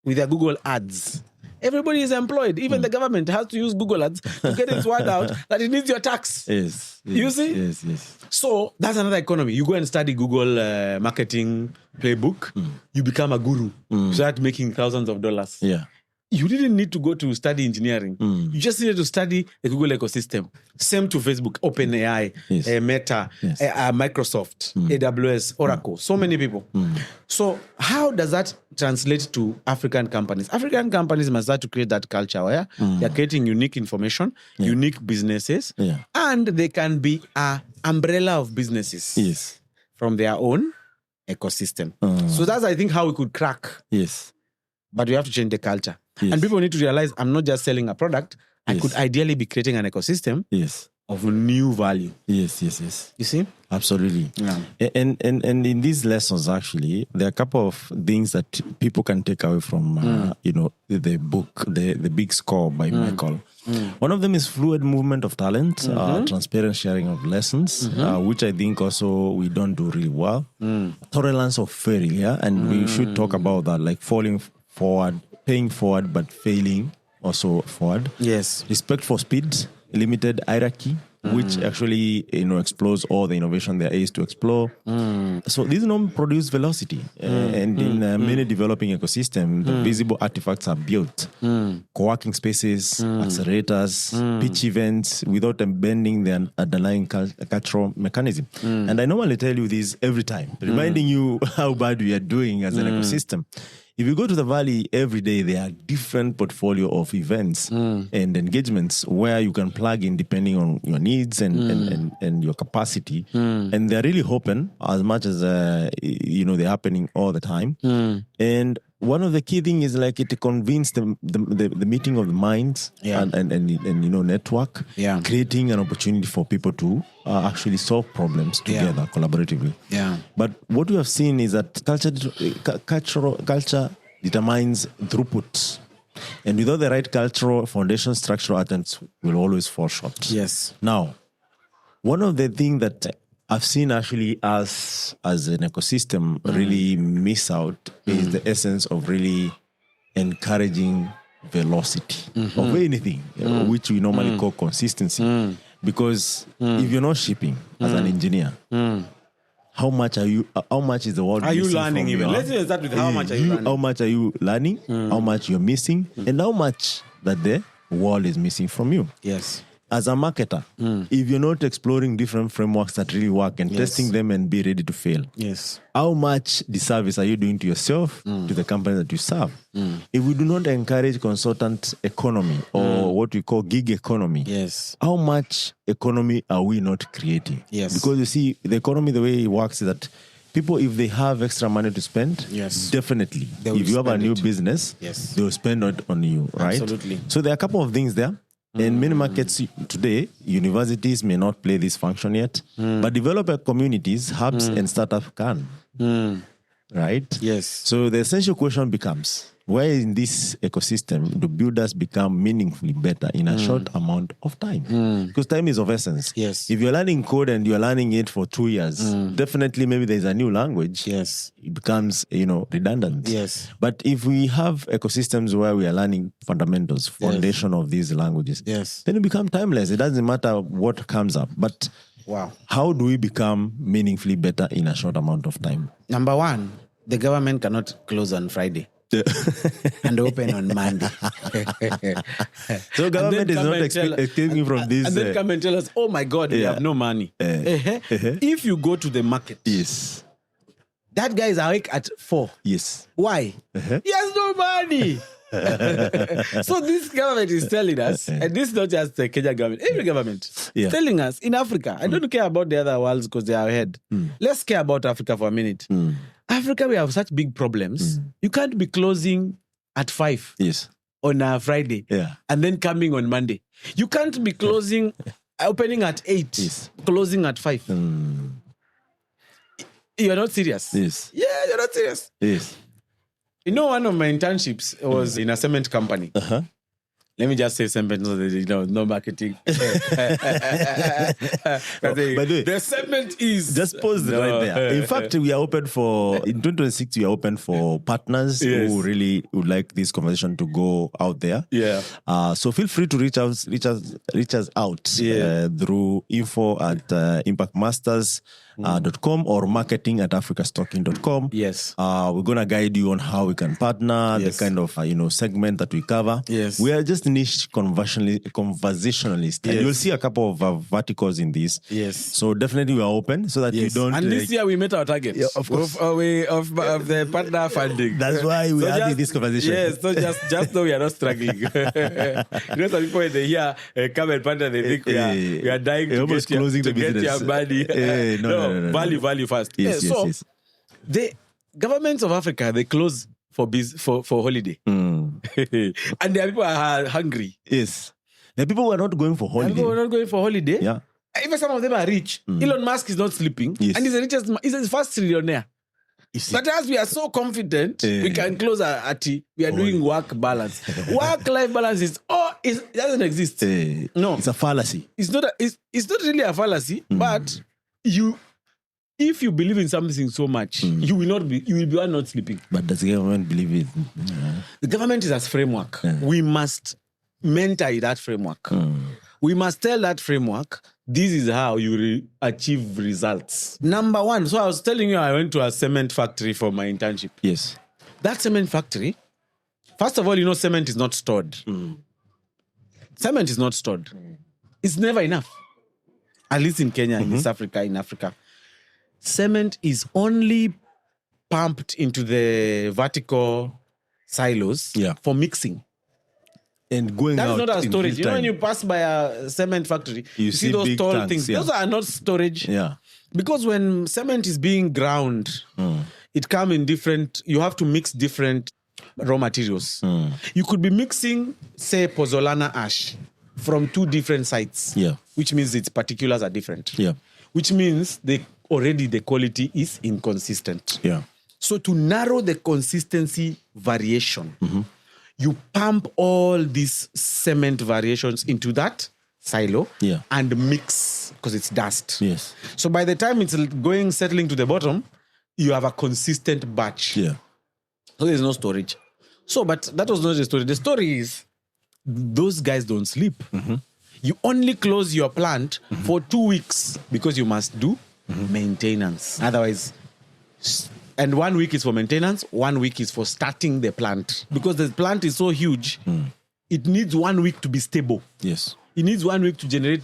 with their Google ads, everybody is employed. Even the government has to use Google ads to get its word out that it needs your tax. Yes. You see? Yes, yes. So that's another economy. You go and study Google marketing playbook. You become a guru. You start making thousands of dollars. Yeah. You didn't need to go to study engineering. You just needed to study the Google ecosystem. Same to Facebook, OpenAI, Meta, Microsoft, AWS, Oracle, so many people. So how does that translate to African companies? African companies must start to create that culture where they're creating unique information, unique businesses, and they can be an umbrella of businesses from their own ecosystem. So that's, I think, how we could crack. Yes. But we have to change the culture. Yes. And people need to realize I'm not just selling a product. I could ideally be creating an ecosystem of new value. Yes, yes, yes. You see? Absolutely. Yeah. And in these lessons, actually, there are a couple of things that people can take away from, the book, the Big Score by Michael. One of them is fluid movement of talent, transparent sharing of lessons, which I think also we don't do really well. Tolerance of failure, and we should talk about that, like falling forward, paying forward, but failing also forward. Yes. Respect for speed, limited hierarchy, which actually explores all the innovation there is to explore. So these don't produce velocity. And in many developing ecosystems, the visible artifacts are built. Co-working spaces, accelerators, pitch events, without bending the underlying cultural mechanism. And I normally tell you this every time, reminding you how bad we are doing as an ecosystem. If you go to the Valley every day, there are different portfolio of events and engagements where you can plug in depending on your needs and your capacity. And they're really open as much as, they're happening all the time. And one of the key things is like it convenes the meeting of the minds and network, creating an opportunity for people to actually solve problems together collaboratively. Yeah. But what we have seen is that culture determines throughput. And without the right cultural foundation, structural attempts will always fall short. Yes. Now, one of the things that I've seen actually as an ecosystem really miss out is the essence of really encouraging velocity of anything, which we normally call consistency. Because if you're not shipping as an engineer, how much is the world are you missing learning from even? you? Let's just start with how much are you learning? How much are you learning? How much you're missing? And how much that the world is missing from you? Yes. As a marketer, if you're not exploring different frameworks that really work and testing them and be ready to fail, how much disservice are you doing to yourself, to the company that you serve? If we do not encourage consultant economy or what we call gig economy, how much economy are we not creating? Because you see, the economy, the way it works is that people, if they have extra money to spend, definitely, if you have a new business, they will spend it on you, right? Absolutely. So there are a couple of things there. In many markets today, universities may not play this function yet, but developer communities, hubs, and startups can. Right? Yes. So the essential question becomes, where in this ecosystem do builders become meaningfully better in a short amount of time? Because time is of essence. Yes. If you're learning code and you're learning it for 2 years, definitely maybe there's a new language. Yes. It becomes, redundant. Yes. But if we have ecosystems where we are learning fundamentals, foundation of these languages, then it becomes timeless. It doesn't matter what comes up. But how do we become meaningfully better in a short amount of time? Number one, the government cannot close on Friday. And open on Monday. So government is not escaping from this. And then come and tell us, oh my God, we have no money. If you go to the market, that guy is awake at 4. Yes. Why? He has no money. So this government is telling us, and this is not just the Kenya government, every government is telling us in Africa, I don't care about the other worlds because they are ahead. Let's care about Africa for a minute. Africa, we have such big problems. You can't be closing at 5 on a Friday and then coming on Monday. You can't be closing, opening at 8, closing at 5. You're not serious. Yeah, you're not serious. One of my internships was in a cement company. Let me just say cement, no marketing. By the way, the cement is... Just pause right there. In fact, we are open for... In 2026, we are open for partners who really would like this conversation to go out there. So feel free to reach us out through info@impactmasters.com or marketing@africastocking.com. We're going to guide you on how we can partner, the kind of segment that we cover. We are just niche conversationalist. And you'll see a couple of verticals in this. So definitely we are open so that you don't... And this year we met our target of the partner funding. That's why we are having this conversation. So just so we are not struggling. Some people when they hear come and partner, they think we are dying to get your money. No. Value first. The governments of Africa, they close for holiday. And there are people who are hungry. The people who are not going for holiday. People who are not going for holiday. Even some of them are rich. Elon Musk is not sleeping. And he's the first trillionaire. But as we are so confident, we can close we are doing work balance. Work-life balance it doesn't exist. No. It's a fallacy. It's not really a fallacy, but if you believe in something so much, you will be one not sleeping. But does the government believe it? The government is a framework. We must mentor that framework. We must tell that framework, this is how you achieve results. Number one, so I was telling you I went to a cement factory for my internship. That cement factory, first of all, cement is not stored. Cement is not stored. It's never enough. At least in Kenya, in East Africa, in Africa. Cement is only pumped into the vertical silos for mixing. And going That's out not a in storage. real You know, time. when you pass by a cement factory, You see see those big tall tanks, things. yeah. Those are not storage. Yeah. Because when cement is being ground, it comes in different, you have to mix different raw materials. You could be mixing, say, pozzolana ash from 2 different sites, which means its particulars are different. Yeah. Which means already the quality is inconsistent. Yeah. So to narrow the consistency variation, you pump all these cement variations into that silo and mix because it's dust. Yes. So by the time it's settling to the bottom, you have a consistent batch. Yeah. So there's no storage. So, but that was not the story. The story is those guys don't sleep. You only close your plant for 2 weeks because you must do maintenance. Otherwise, and 1 week is for maintenance, 1 week is for starting the plant. Because the plant is so huge, it needs 1 week to be stable. Yes. It needs 1 week to generate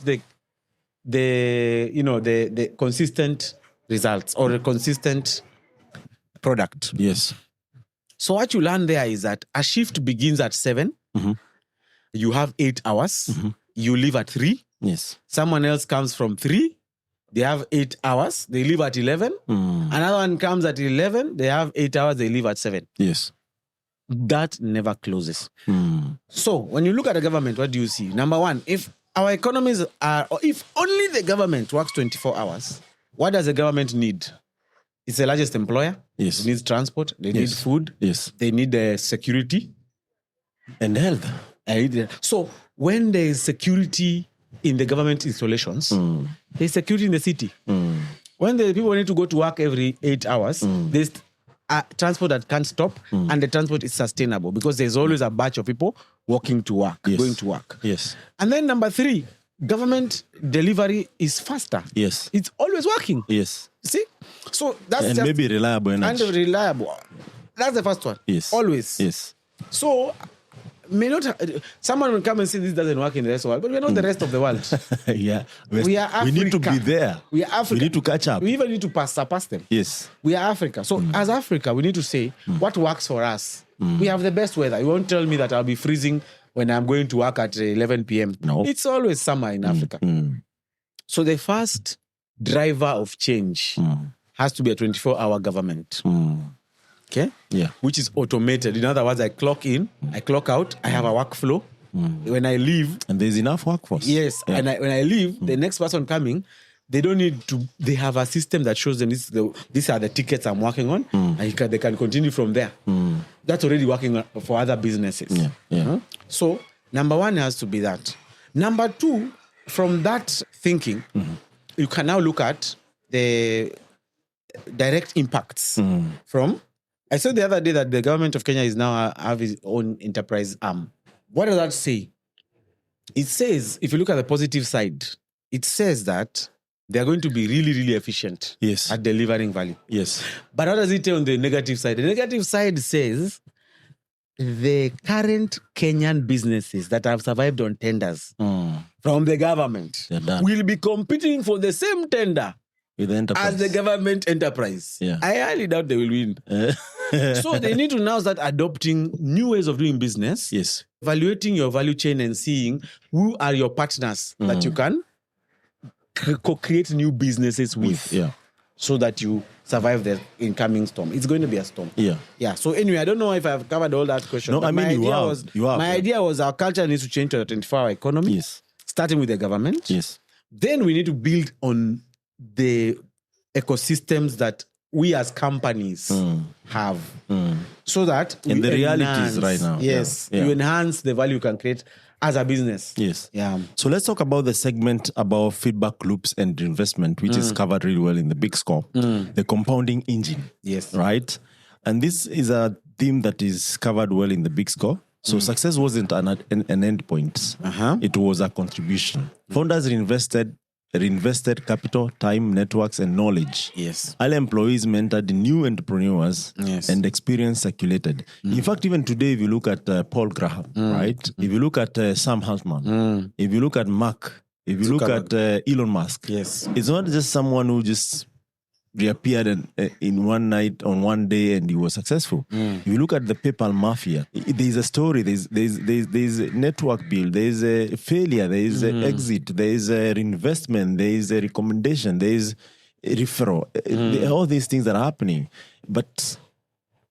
the consistent results or a consistent product. Yes. So what you learn there is that a shift begins at 7. You have 8 hours. You leave at 3. Yes. Someone else comes from 3. They have 8 hours. They leave at 11. Another one comes at 11. They have 8 hours. They leave at 7. Yes. That never closes. So when you look at the government, what do you see? Number one, if our economies are, or if only the government works 24 hours, what does the government need? It's the largest employer. Yes. It needs transport. They need food. Yes. They need security. And health. So when there is security in the government installations, there's security in the city. When the people need to go to work every 8 hours, there's transport that can't stop, and the transport is sustainable because there's always a batch of people walking to work, going to work. Yes. And then number 3, government delivery is faster. Yes. It's always working. Yes. See? So that's and just... maybe reliable energy. And reliable. That's the first one. Yes. Always. Yes. So... someone will come and say this doesn't work in the rest of the world, but we're not the rest of the world. Yeah. We are Africa. We need to be there. We are Africa. We need to catch up. We even need to surpass them. Yes. We are Africa. So as Africa, we need to say what works for us. We have the best weather. You won't tell me that I'll be freezing when I'm going to work at 11 p.m. No. It's always summer in Africa. So the first driver of change has to be a 24-hour government. Okay? Yeah. Which is automated. In other words, I clock in, I clock out, I have a workflow. When I leave... And there's enough workforce. Yes. Yeah. And when I leave, the next person coming, they don't need to... They have a system that shows them these are the tickets I'm working on, and they can continue from there. That's already working for other businesses. Yeah. Yeah. So, number 1 has to be that. Number 2, from that thinking, you can now look at the direct impacts from... I said the other day that the government of Kenya is now have its own enterprise arm. What does that say? It says, if you look at the positive side, it says that they are going to be really, really efficient at delivering value. Yes. But what does it say on the negative side? The negative side says the current Kenyan businesses that have survived on tenders from the government will be competing for the same tender as the government enterprise. Yeah. I highly doubt they will win. So they need to now start adopting new ways of doing business. Yes. Evaluating your value chain and seeing who are your partners that you can co-create new businesses with. Yeah. So that you survive the incoming storm. It's going to be a storm. Yeah. Yeah. So anyway, I don't know if I've covered all that question. No, I mean, my idea was our culture needs to change to a 24-hour economy. Yes. Starting with the government. Yes. Then we need to build on the ecosystems that we as companies have, so that and the realities right now. Yes, you enhance the value you can create as a business. Yes. Yeah. So let's talk about the segment about feedback loops and investment, which is covered really well in the big score. The compounding engine. Yes. Right. And this is a theme that is covered well in the big score. So success wasn't an end point. It was a contribution. Founders reinvested capital, time, networks, and knowledge. Yes. Early employees mentored new entrepreneurs, and experience circulated. In fact, even today, if you look at Paul Graham, right? If you look at Sam Altman, if you look at Mark, if you look at Elon Musk, yes, it's not just someone who just reappeared in one night on one day and you were successful. If you look at the PayPal mafia, there's a story, there's a network build, there's a failure, there's an exit, there's a reinvestment, there's a recommendation, there's a referral. All these things are happening. But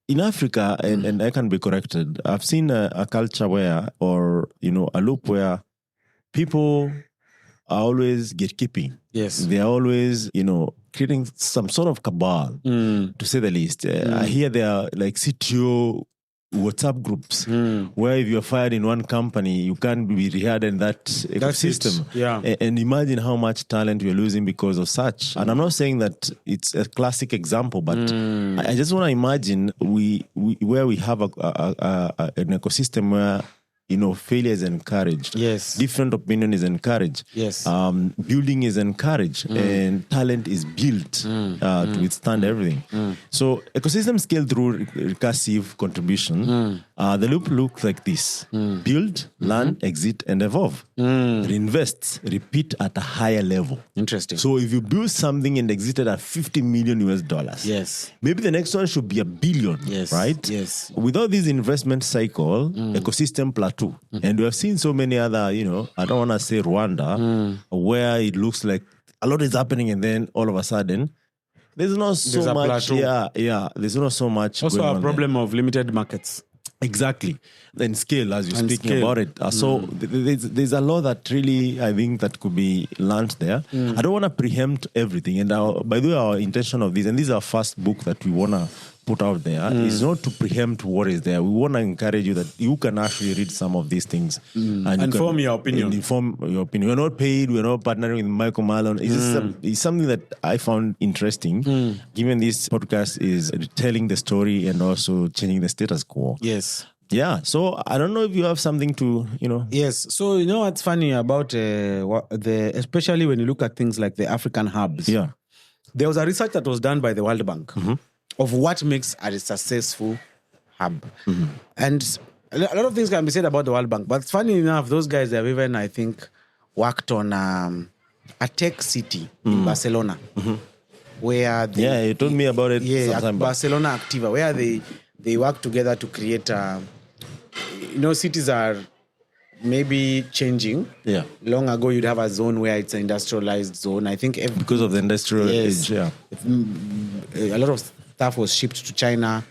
in Africa, and I can be corrected, I've seen a culture where, or a loop where people are always gatekeeping. Yes. They are always, creating some sort of cabal, to say the least. I hear there are like CTO WhatsApp groups where if you're fired in one company, you can't be rehired in that ecosystem. Yeah. And imagine how much talent we're losing because of such. And I'm not saying that it's a classic example, but I just want to imagine where we have an ecosystem where failure is encouraged. Yes. Different opinion is encouraged. Yes. Building is encouraged, and talent is built to withstand everything. So ecosystem scale through recursive contribution. The loop looks like this: build, learn, exit, and evolve. Reinvest, repeat at a higher level. Interesting. So if you build something and exited at $50 million, yes, maybe the next one should be $1 billion. Yes. Right? Yes. Without this investment cycle, ecosystem plateau. And we have seen so many other, I don't want to say Rwanda, where it looks like a lot is happening and then all of a sudden, there's not so much. Plateau. Yeah. There's not so much. Also going a on problem of limited markets. Exactly. Then scale, as you're And speaking scale. about it. So there's a lot that really, I think, that could be learned there. I don't want to preempt everything. And by the way, our intention of this, and this is our first book that we want to put out there, is not to preempt what is there. We want to encourage you that you can actually read some of these things. And form your opinion. Inform your opinion. We're not paid. We're not partnering with Michael Malone. It's something that I found interesting, given this podcast is telling the story and also changing the status quo. Yes. Yeah, so I don't know if you have something to, Yes. So what's funny about especially when you look at things like the African hubs. Yeah. There was a research that was done by the World Bank of what makes a successful hub. And a lot of things can be said about the World Bank. But funny enough, those guys have even, I think, worked on a tech city in Barcelona. Where they, you told me about it. Yeah, Barcelona Activa, where they work together to create cities are maybe changing. Yeah. Long ago, you'd have a zone where it's an industrialized zone. I think because of the industrial age, yeah. A lot of stuff was shipped to China.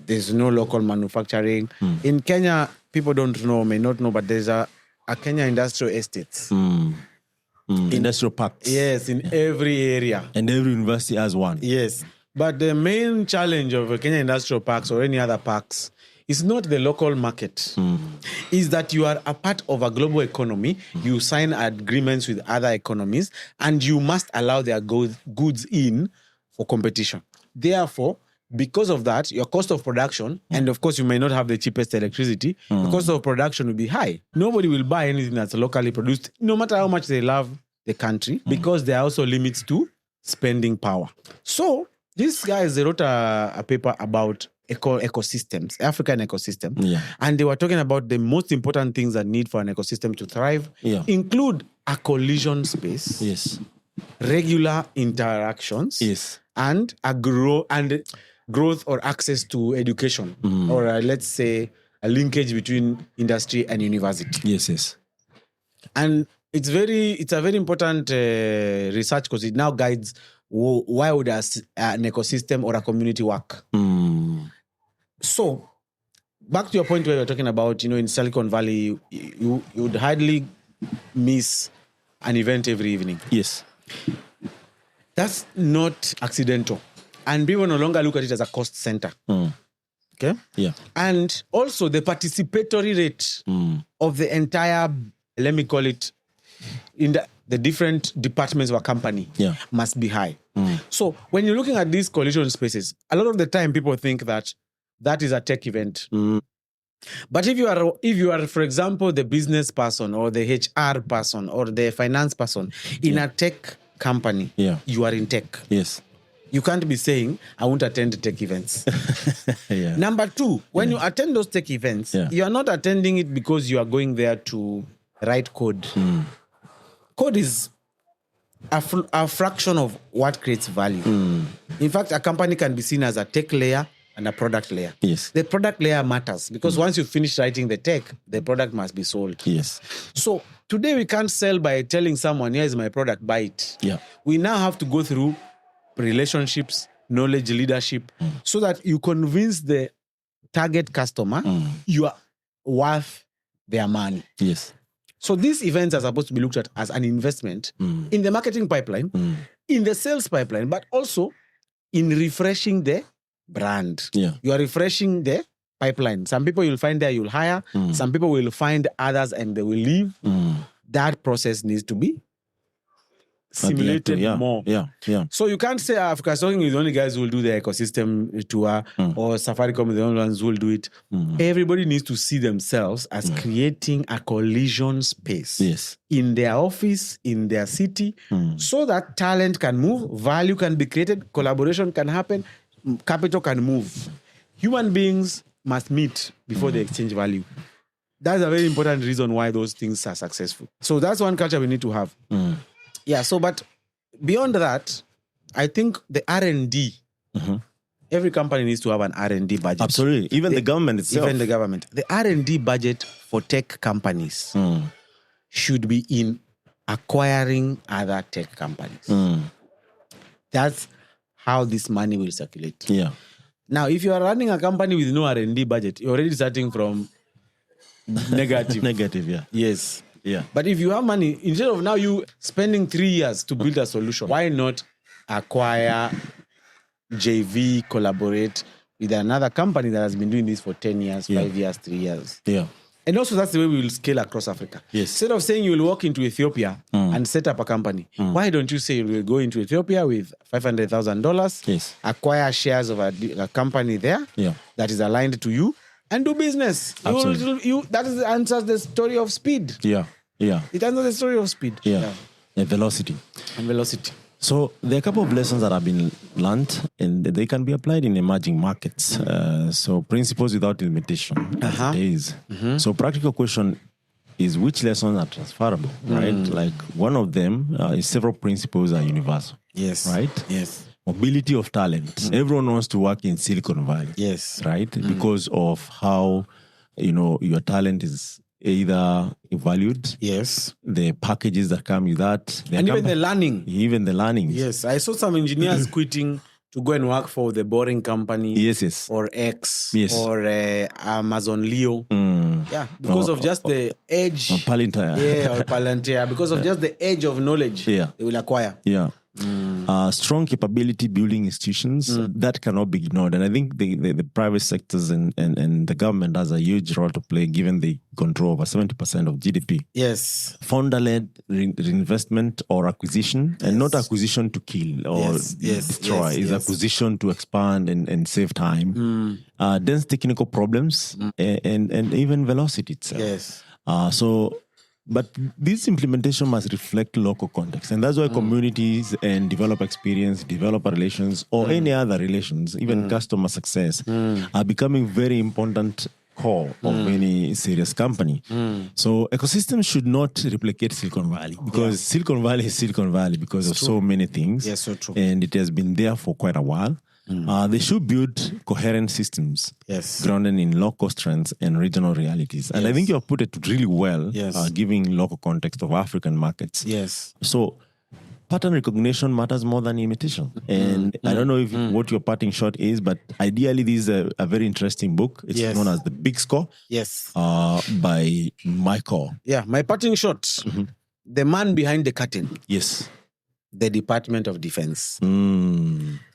There's no local manufacturing. In Kenya, people may not know, but there's a Kenya industrial estates. Industrial parks. Yes, in every area. And every university has one. Yes. But the main challenge of Kenya industrial parks or any other parks is not the local market. Is that you are a part of a global economy. You sign agreements with other economies and you must allow their goods in for competition. Therefore, because of that, your cost of production, and of course you may not have the cheapest electricity, the cost of production will be high. Nobody will buy anything that's locally produced, no matter how much they love the country, because there are also limits to spending power. So these guys, they wrote a paper about ecosystems, African ecosystem. Yeah. And they were talking about the most important things that need for an ecosystem to thrive, include a collision space, Yes. regular interactions, Yes. and growth or access to education, or let's say a linkage between industry and university. Yes, yes. And it's a very important research because it now guides why would an ecosystem or a community work. So, back to your point where you're talking about, in Silicon Valley, you would hardly miss an event every evening. Yes. That's not accidental. And people no longer look at it as a cost center. Okay? Yeah. And also the participatory rate of the entire, let me call it, in the different departments of a company must be high. So when you're looking at these collision spaces, a lot of the time people think that is a tech event. But if you are, for example, the business person or the HR person or the finance person in a tech company, you are in tech. Yes. You can't be saying, I won't attend tech events. Yeah. Number two, when you attend those tech events, you are not attending it because you are going there to write code. Code is a fraction of what creates value. In fact, a company can be seen as a tech layer and a product layer. Yes. The product layer matters because once you finish writing the tech, the product must be sold. Yes. So today we can't sell by telling someone, here's my product, buy it. Yeah. We now have to go through relationships, knowledge, leadership, so that you convince the target customer you are worth their money. Yes. So these events are supposed to be looked at as an investment in the marketing pipeline, in the sales pipeline, but also in refreshing the brand. Yeah. You are refreshing the pipeline. Some people you'll find there you'll hire. Some people will find others and they will leave. That process needs to be simulated more. Yeah. So you can't say Africa Stocking is the only guys who will do the ecosystem tour or Safaricom is the only ones who will do it. Everybody needs to see themselves as creating a collision space in their office, in their city, so that talent can move, value can be created, collaboration can happen, capital can move. Human beings must meet before they exchange value. That's a very important reason why those things are successful. So that's one culture we need to have. Yeah, so but beyond that, I think the R&D, every company needs to have an R&D budget. Absolutely. Even the government itself. Even the government. The R&D budget for tech companies should be in acquiring other tech companies. That's how this money will circulate. Yeah. Now, if you are running a company with no R&D budget, you're already starting from negative. Negative, yeah. Yes. Yeah. But if you have money, instead of now you spending 3 years to build a solution, why not acquire, JV, collaborate with another company that has been doing this for 10 years, 5 years, 3 years? Yeah. And also that's the way we will scale across Africa. Yes. Instead of saying you will walk into Ethiopia and set up a company, why don't you say you will go into Ethiopia with $500,000, acquire shares of a company there that is aligned to you, and do business. That answers the story of speed. Yeah. It answers the story of speed. Yeah. And velocity. So there are a couple of lessons that have been learned and they can be applied in emerging markets. So principles without limitation days. So practical question is which lessons are transferable, right? Like one of them is several principles are universal. Yes. Right? Yes. Mobility of talent. Everyone wants to work in Silicon Valley. Yes. Right? Because of how, your talent is either valued. Yes. The packages that come with that. And even the learning. Even the learning. Yes. I saw some engineers quitting to go and work for the boring company. Yes. Or X. Yes. Or Amazon Leo. Yeah. Because of just the edge. Or Palantir. Yeah, or Palantir. Because of just the edge of knowledge they will acquire. Yeah. Strong capability building institutions that cannot be ignored, and I think the private sectors and the government has a huge role to play given they control over 70% of GDP. Yes. Founder-led reinvestment or acquisition, and not acquisition to kill or destroy. It's acquisition to expand and save time. Dense technical problems and even velocity itself. Yes. But this implementation must reflect local context. And that's why communities and developer experience, developer relations, or any other relations, even customer success, are becoming very important core of any serious company. So ecosystems should not replicate Silicon Valley because Silicon Valley is Silicon Valley because of so many things. Yes, so true. And it has been there for quite a while. They should build coherent systems grounded in local strengths and regional realities. And I think you have put it really well, giving local context of African markets. Yes. So pattern recognition matters more than imitation. And I don't know if what your parting shot is, but ideally this is a very interesting book. It's known as The Big Score. Yes. By Michael. Yeah, my parting shot. The man behind the curtain. Yes. The Department of Defense.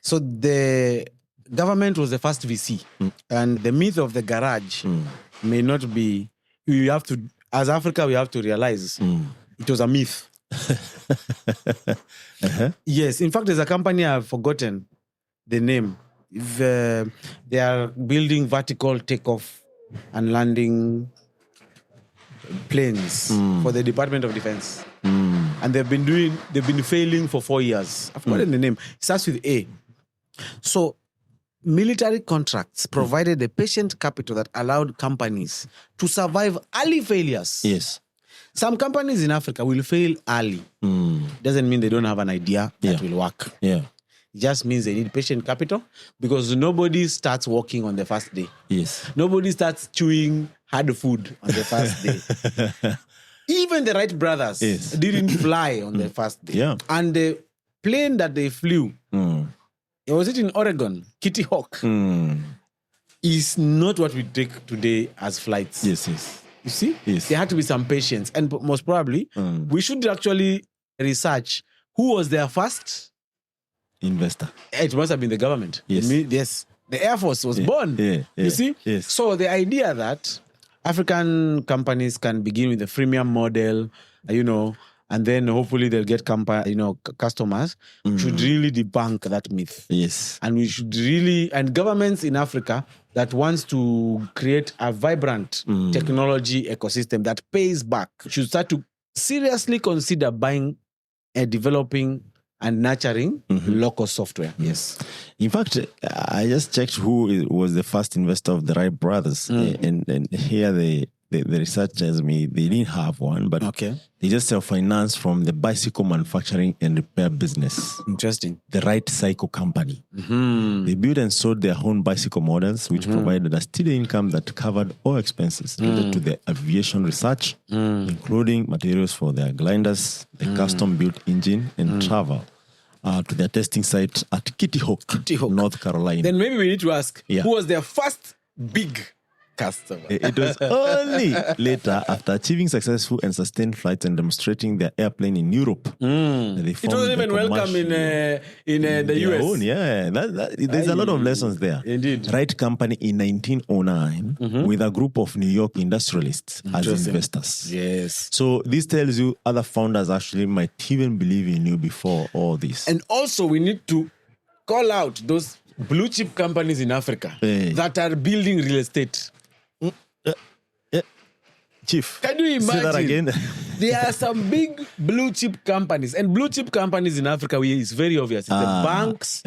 So the government was the first VC. And the myth of the garage may not be, as Africa, we have to realize it was a myth. Yes, in fact, there's a company I've forgotten the name. They are building vertical takeoff and landing planes for the Department of Defense. And they've been failing for 4 years. I've forgotten the name. It starts with A. So military contracts provided the patient capital that allowed companies to survive early failures. Yes. Some companies in Africa will fail early. Doesn't mean they don't have an idea that will work. Yeah. It just means they need patient capital because nobody starts working on the first day. Yes. Nobody starts chewing hard food on the first day. Even the Wright brothers didn't fly on the first day. Yeah. And the plane that they flew, was it in Oregon? Kitty Hawk. Is not what we take today as flights. Yes, yes. You see? Yes. There had to be some patience. And most probably, we should actually research who was their first investor. It must have been the government. Yes. Yes. The Air Force was born. You see? Yes. So the idea that African companies can begin with the freemium model, and then hopefully they'll get customers, should really debunk that myth. Yes. And we should really, and governments in Africa that wants to create a vibrant technology ecosystem that pays back should start to seriously consider buying and developing and nurturing local software. Yes. In fact, I just checked who was the first investor of the Wright brothers. And here the research tells me they didn't have one, but they just self-financed from the bicycle manufacturing and repair business. Interesting. The Wright Cycle Company. They built and sold their own bicycle models, which provided a steady income that covered all expenses related to the aviation research, including materials for their gliders, the custom-built engine, and travel to their testing site at Kitty Hawk, North Carolina. Then maybe we need to ask, who was their first big customer? It was only later, after achieving successful and sustained flights and demonstrating their airplane in Europe, that they It formed wasn't even welcome in the US. Own, there's a lot of lessons there. Indeed. Wright Company in 1909 with a group of New York industrialists as investors. Yes. So this tells you other founders actually might even believe in you before all this. And also we need to call out those blue chip companies in Africa that are building real estate. Chief, can you imagine? Say that again. There are some big blue chip companies, and blue chip companies in Africa is very obvious. It's the banks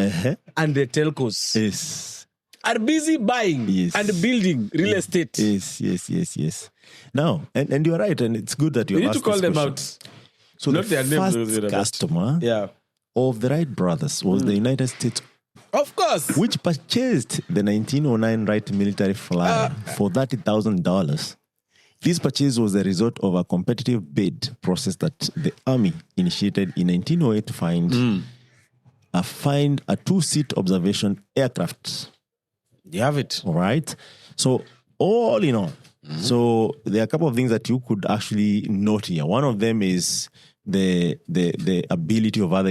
and the telcos. Yes. Are busy buying and building real estate. Yes. Now, and you're right, and it's good that you need asked to call this them question. out. So not the first customer of the Wright brothers was the United States, of course, which purchased the 1909 Wright military flyer for $30,000. This purchase was the result of a competitive bid process that the Army initiated in 1908 to find a two-seat observation aircraft. You have it. All right. So all in all, so there are a couple of things that you could actually note here. One of them is the ability of other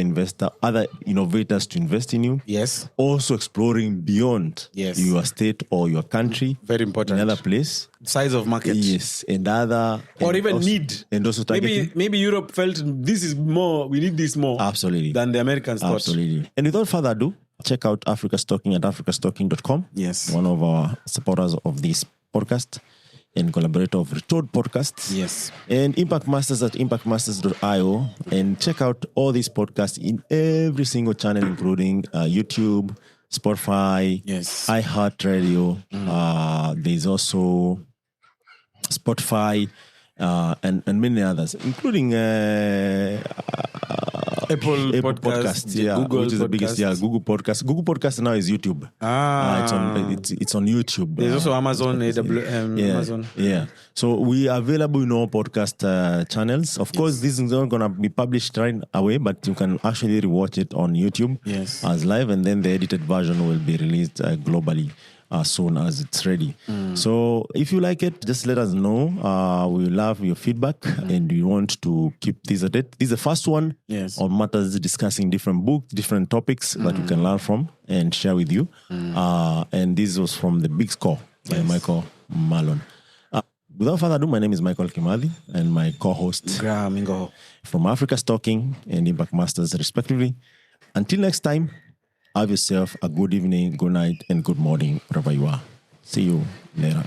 innovators to invest in you. Yes. Also exploring beyond your state or your country. Very important. Another place. Size of market. Yes. And other. Or even also, need. And also targeting. Maybe Europe felt this is more, we need this more. Absolutely. Than the Americans thought. Absolutely. And without further ado, check out Africa's Talking at africastalking.com. Yes. One of our supporters of this podcast and collaborator of Retold Podcasts. Yes. And Impact Masters at impactmasters.io. And check out all these podcasts in every single channel, including YouTube, Spotify, iHeartRadio. There's also Spotify and many others, including Apple Podcasts, Google which is the biggest. Google Podcasts. Google Podcasts now is YouTube. It's on YouTube. There's also Amazon, Amazon. Yeah. So we are available in all podcast channels. Of course, this is not going to be published right away, but you can actually rewatch it on YouTube as live, and then the edited version will be released globally as soon as it's ready. So if you like it, just let us know. We love your feedback and we want to keep this at it. This is the first one on matters discussing different books, different topics that you can learn from and share with you. And this was from The Big Score by Michael Malone. Without further ado, my name is Michael Kimathi and my co-host from Africa's Talking and Impact Masters respectively. Until next time, have yourself a good evening, good night, and good morning, wherever you are. See you later.